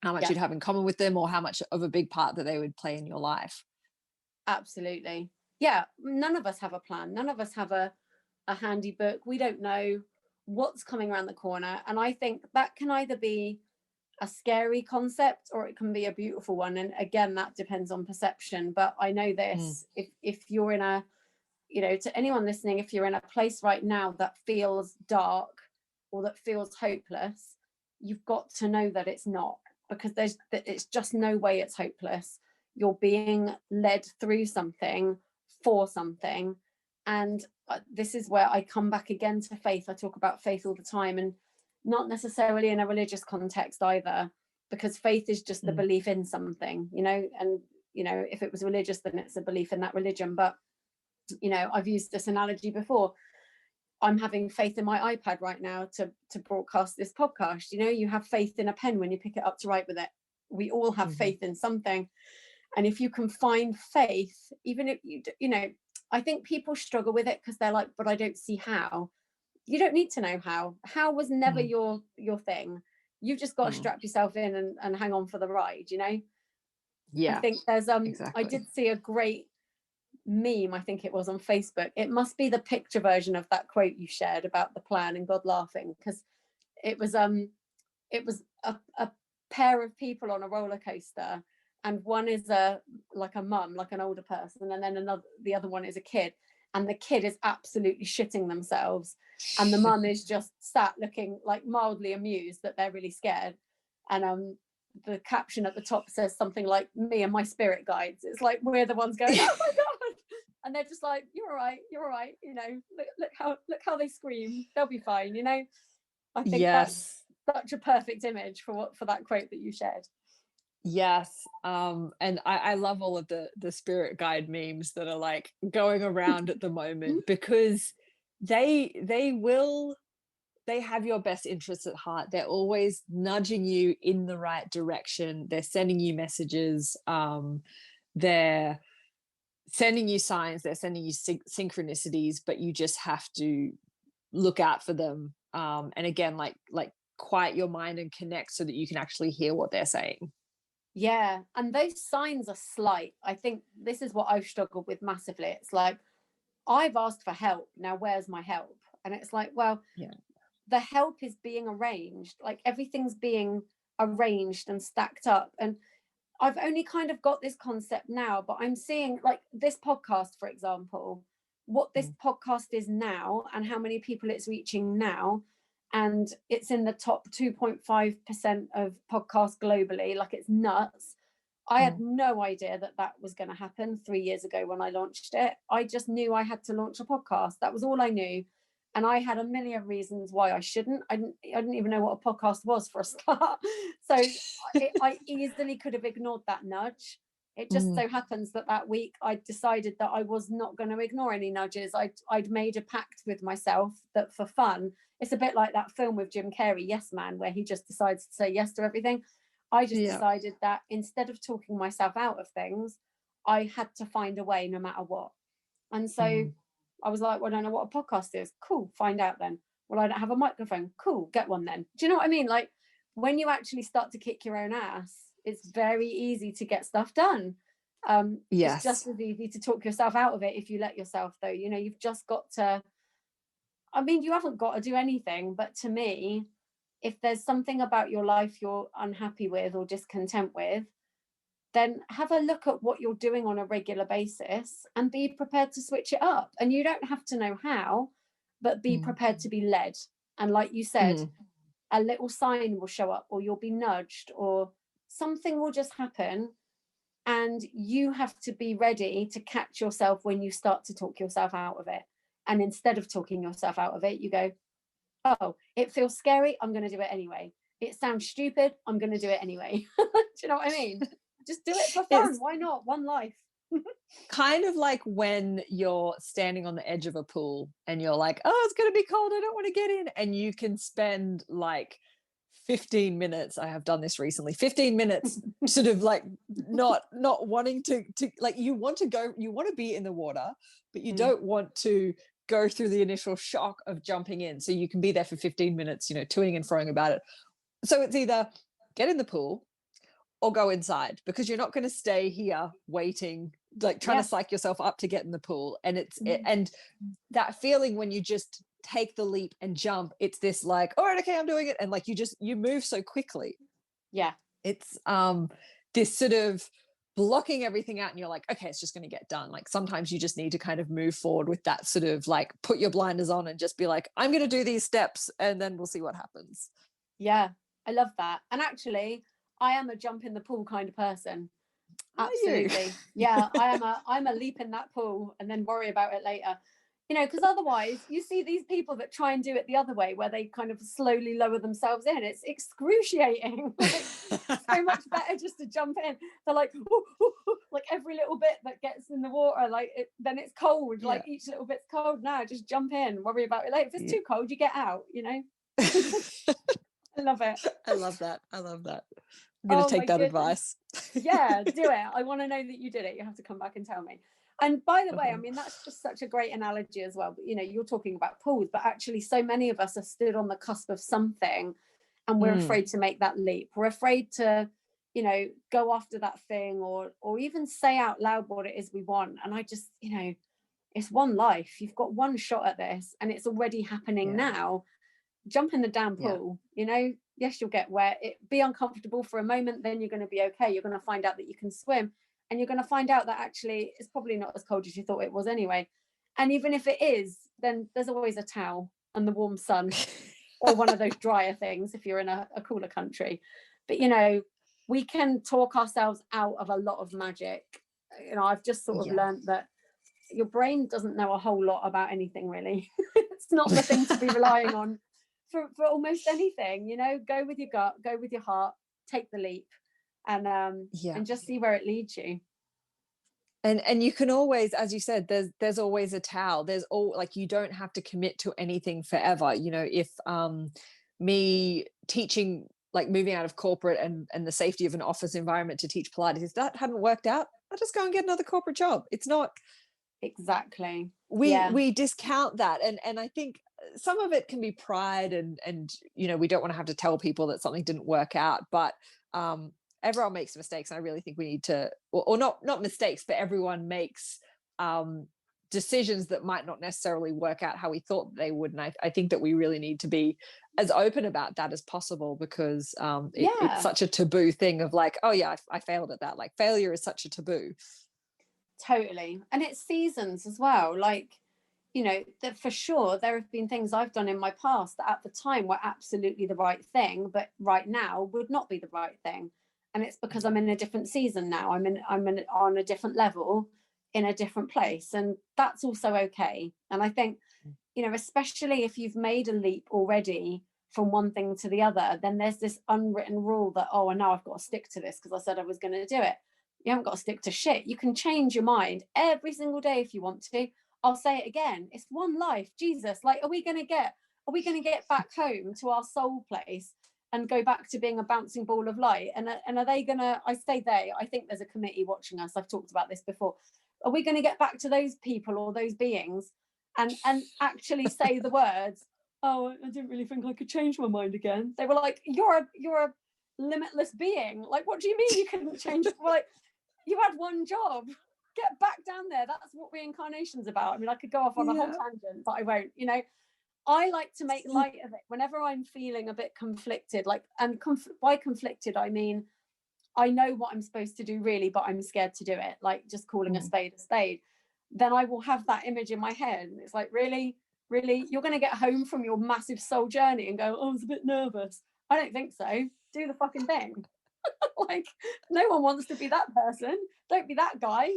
[SPEAKER 2] how much you'd have in common with them, or how much of a big part that they would play in your life.
[SPEAKER 3] Absolutely. Yeah. None of us have a plan. None of us have a handy book. We don't know what's coming around the corner. And I think that can either be a scary concept or it can be a beautiful one. And again, that depends on perception. But I know this, if you're in a, you know, to anyone listening, if you're in a place right now that feels dark or that feels hopeless, you've got to know that it's not, because it's just no way it's hopeless. You're being led through something for something. And this is where I come back again to faith. I talk about faith all the time, and not necessarily in a religious context either, because faith is just the belief in something, you know, and, you know, if it was religious, then it's a belief in that religion. But, you know, I've used this analogy before. I'm having faith in my iPad right now to broadcast this podcast. You know, you have faith in a pen when you pick it up to write with it. We all have faith in something. And if you can find faith, even if you know, I think people struggle with it because they're like, but I don't see how. You don't need to know how. How was never your thing. You've just got to strap yourself in and hang on for the ride, you know? Yeah. I think there's exactly. I did see a great meme, I think it was on Facebook. It must be the picture version of that quote you shared about the plan and God laughing, because it was a pair of people on a roller coaster, and one is like a mum, like an older person, and then the other one is a kid, and the kid is absolutely shitting themselves, and the mum is just sat looking like mildly amused that they're really scared. And the caption at the top says something like, me and my spirit guides. It's like we're the ones going, oh my god, and they're just like, you're all right, you know, look how they scream, they'll be fine, you know. I think that's such a perfect image for that quote that you shared.
[SPEAKER 2] Yes. And I love all of the spirit guide memes that are, like, going around at the moment, because they have your best interests at heart. They're always nudging you in the right direction. They're sending you messages. They're sending you signs. They're sending you synchronicities, but you just have to look out for them. And again, like quiet your mind and connect so that you can actually hear what they're saying.
[SPEAKER 3] Yeah. And those signs are slight. I think this is what I've struggled with massively. It's like, I've asked for help. Now, where's my help? And it's like, well, the help is being arranged, like everything's being arranged and stacked up. And I've only kind of got this concept now, but I'm seeing like this podcast, for example, what this podcast is now and how many people it's reaching now. And it's in the top 2.5% of podcasts globally. Like, it's nuts. I had no idea that that was going to happen 3 years ago when I launched it. I just knew I had to launch a podcast. That was all I knew. And I had a million reasons why I shouldn't. I didn't even know what a podcast was for a start. So I easily could have ignored that nudge. It just so happens that that week I decided that I was not going to ignore any nudges. I'd made a pact with myself that for fun, it's a bit like that film with Jim Carrey, Yes Man, where he just decides to say yes to everything. I just decided that instead of talking myself out of things, I had to find a way no matter what. And so I was like, well, I don't know what a podcast is. Cool, find out then. Well, I don't have a microphone. Cool, get one then. Do you know what I mean? Like, when you actually start to kick your own ass, it's very easy to get stuff done. It's just as easy to talk yourself out of it if you let yourself, though. You know, you've just got to, I mean, you haven't got to do anything, but to me, if there's something about your life you're unhappy with or discontent with, then have a look at what you're doing on a regular basis and be prepared to switch it up. And you don't have to know how, but be prepared to be led. And like you said, a little sign will show up, or you'll be nudged, or something will just happen. And you have to be ready to catch yourself when you start to talk yourself out of it. And instead of talking yourself out of it, you go, oh, it feels scary, I'm going to do it anyway. It sounds stupid, I'm going to do it anyway. Do you know what I mean? Just do it for fun. Why not? One life.
[SPEAKER 2] Kind of like when you're standing on the edge of a pool and you're like, oh, it's going to be cold, I don't want to get in. And you can spend like 15 minutes, I have done this recently, 15 minutes sort of like not wanting to like, you want to be in the water, but you don't want to go through the initial shock of jumping in. So you can be there for 15 minutes, you know, toing and froing about it. So it's either get in the pool or go inside, because you're not going to stay here waiting, like trying to psych yourself up to get in the pool. And and that feeling when you just take the leap and jump, it's this like, all right, okay, I'm doing it. And like, you move so quickly.
[SPEAKER 3] Yeah.
[SPEAKER 2] It's this sort of blocking everything out and you're like, okay, it's just going to get done. Like, sometimes you just need to kind of move forward with that sort of like, put your blinders on and just be like, I'm going to do these steps and then we'll see what happens.
[SPEAKER 3] Yeah, I love that. And actually, I am a jump in the pool kind of person. Absolutely. Yeah, I'm a leap in that pool and then worry about it later. You know, because otherwise you see these people that try and do it the other way, where they kind of slowly lower themselves in. It's excruciating. Like, so much better just to jump in. They're like, ooh, ooh, ooh, like every little bit that gets in the water, like then it's cold. Like each little bit's cold now. Just jump in, worry about it later. If it's too cold, you get out. You know. I love it.
[SPEAKER 2] I love that. I'm going to take that advice.
[SPEAKER 3] Yeah, do it. I want to know that you did it. You have to come back and tell me. And by the way, I mean, that's just such a great analogy as well. But, you know, you're talking about pools, but actually so many of us are stood on the cusp of something and we're afraid to make that leap. We're afraid to, you know, go after that thing or even say out loud what it is we want. And I just, you know, it's one life. You've got one shot at this and it's already happening now. Jump in the damn pool, you know. Yes, you'll get wet. Be uncomfortable for a moment, then you're going to be okay. You're going to find out that you can swim, and you're going to find out that actually it's probably not as cold as you thought it was anyway. And even if it is, then there's always a towel and the warm sun or one of those drier things if you're in a cooler country. But, you know, we can talk ourselves out of a lot of magic. You know, I've just sort of learned that your brain doesn't know a whole lot about anything, really. It's not the thing to be relying on for almost anything. You know, go with your gut, go with your heart, take the leap, and just see where it leads you.
[SPEAKER 2] And you can always, as you said, there's always a towel. There's all, like, you don't have to commit to anything forever. You know, if me teaching, like moving out of corporate and the safety of an office environment to teach Pilates, if that hadn't worked out, I'll just go and get another corporate job. It's not
[SPEAKER 3] exactly,
[SPEAKER 2] we discount that, and I think some of it can be pride and you know, we don't want to have to tell people that something didn't work out, but everyone makes mistakes, and I really think we need to, or not mistakes, but everyone makes decisions that might not necessarily work out how we thought they would. And I think that we really need to be as open about that as possible, because it's such a taboo thing of like, oh yeah, I failed at that. Like failure is such a taboo.
[SPEAKER 3] Totally. And it's seasons as well. Like, you know, that for sure there have been things I've done in my past that at the time were absolutely the right thing, but right now would not be the right thing. And it's because I'm in a different season now. I'm on a different level, in a different place, and that's also okay. And I think, you know, especially if you've made a leap already from one thing to the other, then there's this unwritten rule that, oh, and now I've got to stick to this because I said I was going to do it. You haven't got to stick to shit. You can change your mind every single day if you want to. I'll say it again, it's one life. Jesus, like, are we going to get back home to our soul place and go back to being a bouncing ball of light? And are they gonna, I say they, I think there's a committee watching us, I've talked about this before, are we going to get back to those people or those beings and actually say the words, oh, I didn't really think I could change my mind again? They were like, you're a limitless being. Like, what do you mean you couldn't change? Well, like, you had one job, get back down there. That's what reincarnation's about. I mean, I could go off on a whole tangent, but I won't. You know, I like to make light of it whenever I'm feeling a bit conflicted, like, and by conflicted I mean I know what I'm supposed to do really, but I'm scared to do it, like just calling a spade, then I will have that image in my head. And it's like, really, you're going to get home from your massive soul journey and go, oh, I was a bit nervous. I don't think so. Do the fucking thing. Like, no one wants to be that person. Don't be that guy.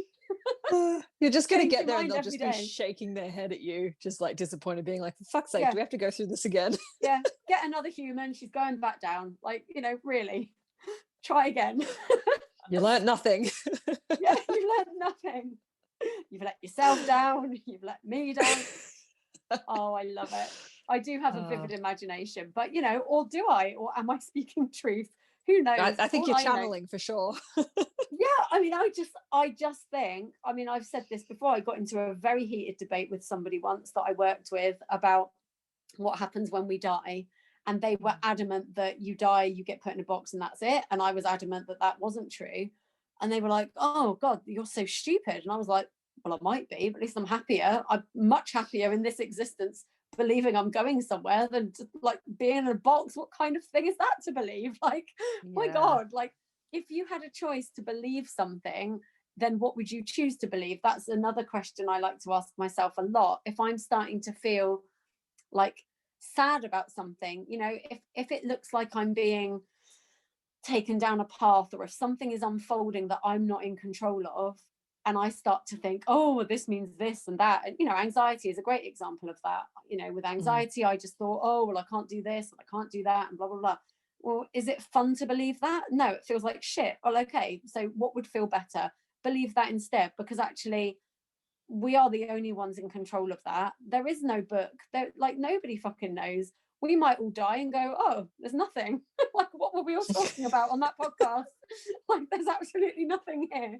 [SPEAKER 2] You're just going to get there and they'll just be shaking their head at you, just like disappointed, being like, for fuck's sake, do we have to go through this again?
[SPEAKER 3] Yeah, get another human. She's going back down. Like, you know, really. Try again.
[SPEAKER 2] You learned nothing.
[SPEAKER 3] Yeah, you learned nothing. You've let yourself down. You've let me down. Oh, I love it. I do have a vivid imagination, but, you know, or do I? Or am I speaking truth? Who knows?
[SPEAKER 2] I think you're channeling for sure.
[SPEAKER 3] Yeah, I mean, I just think, I mean, I've said this before. I got into a very heated debate with somebody once that I worked with about what happens when we die. And they were adamant that you die, you get put in a box and that's it. And I was adamant that that wasn't true. And they were like, oh God, you're so stupid. And I was like, well, I might be, but at least I'm happier. I'm much happier in this existence believing I'm going somewhere than to, like, being in a box. What kind of thing is that to believe? Like, my God, like, if you had a choice to believe something, then what would you choose to believe? That's another question I like to ask myself a lot. If I'm starting to feel like sad about something, you know, if it looks like I'm being taken down a path, or if something is unfolding that I'm not in control of, and I start to think, oh, this means this and that, and, you know, anxiety is a great example of that. You know, with anxiety, I just thought, oh, well, I can't do this and I can't do that and blah blah blah. Well, is it fun to believe that? No, it feels like shit. Well, okay, so what would feel better? Believe that instead, because actually we are the only ones in control of that. There is no book. There, like, nobody fucking knows. We might all die and go, oh, there's nothing. Like, what were we all talking about on that podcast? Like, there's absolutely nothing here.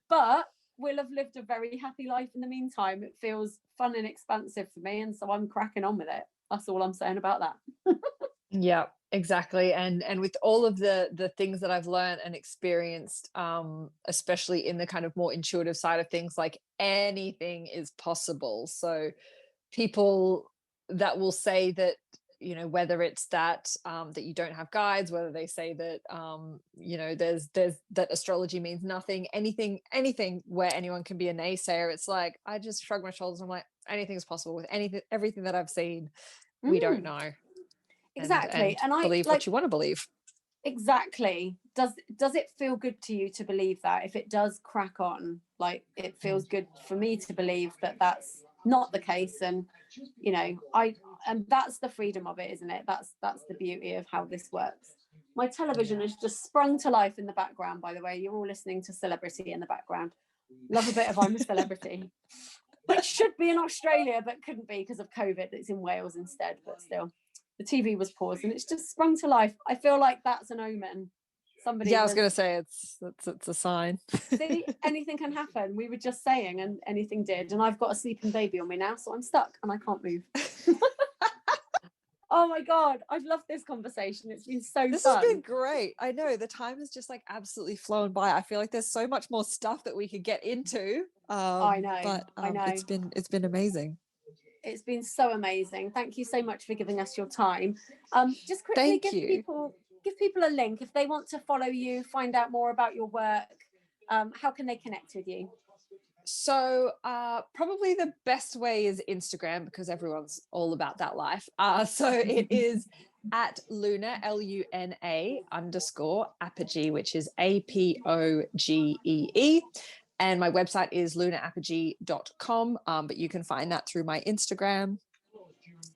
[SPEAKER 3] But we'll have lived a very happy life in the meantime. It feels fun and expansive for me, and so I'm cracking on with it. That's all I'm saying about that.
[SPEAKER 2] Yeah, exactly. And with all of the things that I've learned and experienced, especially in the kind of more intuitive side of things, like, anything is possible. So people that will say that, you know, whether it's that that you don't have guides, whether they say that you know, there's that astrology means nothing, anything where anyone can be a naysayer, it's like, I just shrug my shoulders. I'm like, anything's possible with anything, everything that I've seen. We don't know.
[SPEAKER 3] Exactly. And I
[SPEAKER 2] believe what you want to believe.
[SPEAKER 3] Exactly. Does it feel good to you to believe that? If it does, crack on. Like, it feels good for me to believe that that's not the case. And, you know, and that's the freedom of it, isn't it? That's the beauty of how this works. My television has just sprung to life in the background, by the way. You're all listening to Celebrity in the background. Love a bit of I'm a Celebrity, which should be in Australia but couldn't be because of COVID. It's in Wales instead, but still. The TV was paused and it's just sprung to life. I feel like that's an omen. Somebody.
[SPEAKER 2] I was going to say it's a sign.
[SPEAKER 3] See, anything can happen. We were just saying, and anything did. And I've got a sleeping baby on me now, so I'm stuck and I can't move. Oh my God, I've loved this conversation. It's been so
[SPEAKER 2] This
[SPEAKER 3] fun.
[SPEAKER 2] has been great. I know the time has just like absolutely flown by. I feel like there's so much more stuff that we could get into.
[SPEAKER 3] I know.
[SPEAKER 2] It's been amazing.
[SPEAKER 3] It's been so amazing. Thank you so much for giving us your time. Just quickly
[SPEAKER 2] Thank you.
[SPEAKER 3] give people a link if they want to follow you, find out more about your work. How can they connect with you?
[SPEAKER 2] So probably the best way is Instagram, because everyone's all about that life. So it is at Luna, LUNA _ apogee, which is APOGEE. And my website is lunaapogee.com. But you can find that through my Instagram.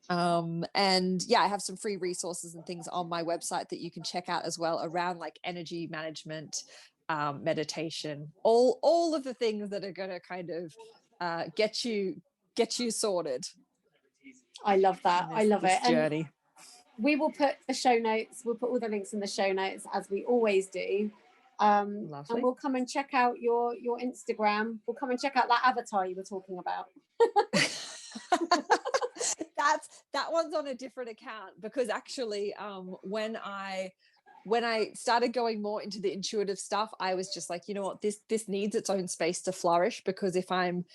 [SPEAKER 2] And yeah, I have some free resources and things on my website that you can check out as well around like energy management, meditation, all of the things that are going to kind of get you sorted.
[SPEAKER 3] I love that. I love it.
[SPEAKER 2] Journey.
[SPEAKER 3] And we will put the show notes. We'll put all the links in the show notes as we always do. And we'll come and check out your Instagram. We'll come and check out that avatar you were talking about.
[SPEAKER 2] that one's on a different account, because actually when I started going more into the intuitive stuff, I was just like, you know what, this needs its own space to flourish, because if I'm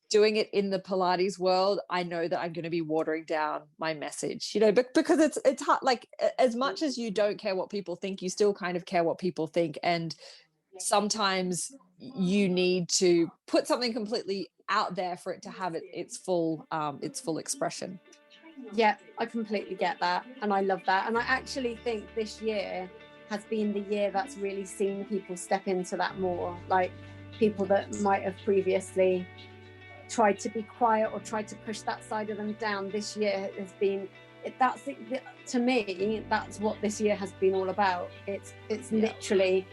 [SPEAKER 2] doing it in the Pilates world, I know that I'm going to be watering down my message, you know, because it's hard. Like, as much as you don't care what people think, you still kind of care what people think. And sometimes you need to put something completely out there for it to have its full expression.
[SPEAKER 3] Yeah, I completely get that. And I love that. And I actually think this year has been the year that's really seen people step into that more. Like, people that might have previously tried to be quiet or tried to push that side of them down, this year has been, to me, that's what this year has been all about. It's literally,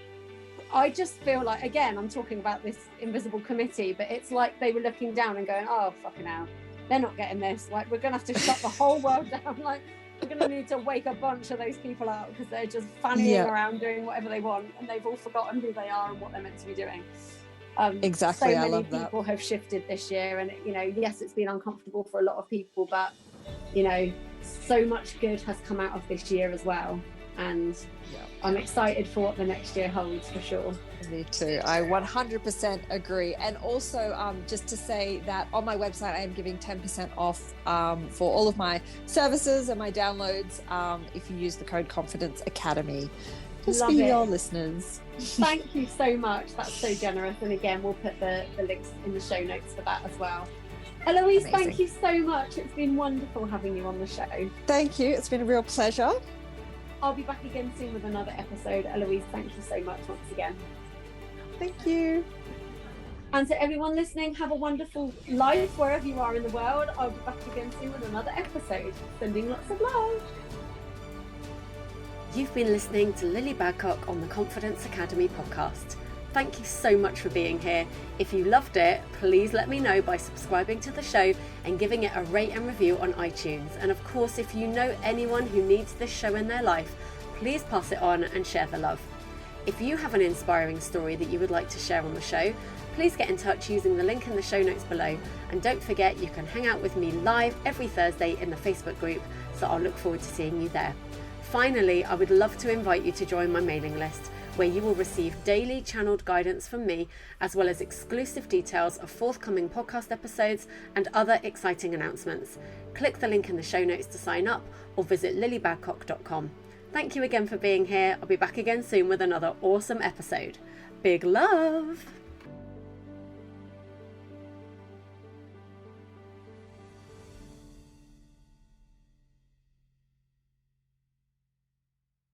[SPEAKER 3] I just feel like, again, I'm talking about this invisible committee, but it's like they were looking down and going, oh, fucking hell, they're not getting this. Like, we're going to have to shut the whole world down. Like, we're going to need to wake a bunch of those people out, because they're just fannying around doing whatever they want, and they've all forgotten who they are and what they're meant to be doing.
[SPEAKER 2] Exactly.
[SPEAKER 3] So many people have shifted this year, and you know, yes, it's been uncomfortable for a lot of people, but you know, so much good has come out of this year as well, and I'm excited for what the next year holds, for sure.
[SPEAKER 2] Me too. I 100% agree. And also, just to say that on my website, I am giving 10% off for all of my services and my downloads if you use the code Confidence Academy. Just for your listeners.
[SPEAKER 3] Thank you so much. That's so generous. And again, we'll put the links in the show notes for that as well. Eloise, thank you so much. It's been wonderful having you on the show.
[SPEAKER 2] Thank you. It's been a real pleasure.
[SPEAKER 3] I'll be back again soon with another episode. Eloise, thank you so much once again.
[SPEAKER 2] Thank you.
[SPEAKER 3] And to everyone listening, have a wonderful life wherever you are in the world. I'll be back again soon with another episode. Sending lots of love.
[SPEAKER 1] You've been listening to Lily Babcock on the Confidence Academy podcast. Thank you so much for being here. If you loved it, please let me know by subscribing to the show and giving it a rate and review on iTunes. And of course, if you know anyone who needs this show in their life, please pass it on and share the love. If you have an inspiring story that you would like to share on the show, please get in touch using the link in the show notes below. And don't forget, you can hang out with me live every Thursday in the Facebook group, so I'll look forward to seeing you there. Finally, I would love to invite you to join my mailing list, where you will receive daily channeled guidance from me, as well as exclusive details of forthcoming podcast episodes and other exciting announcements. Click the link in the show notes to sign up, or visit lilybabcock.com. Thank you again for being here. I'll be back again soon with another awesome episode. Big love!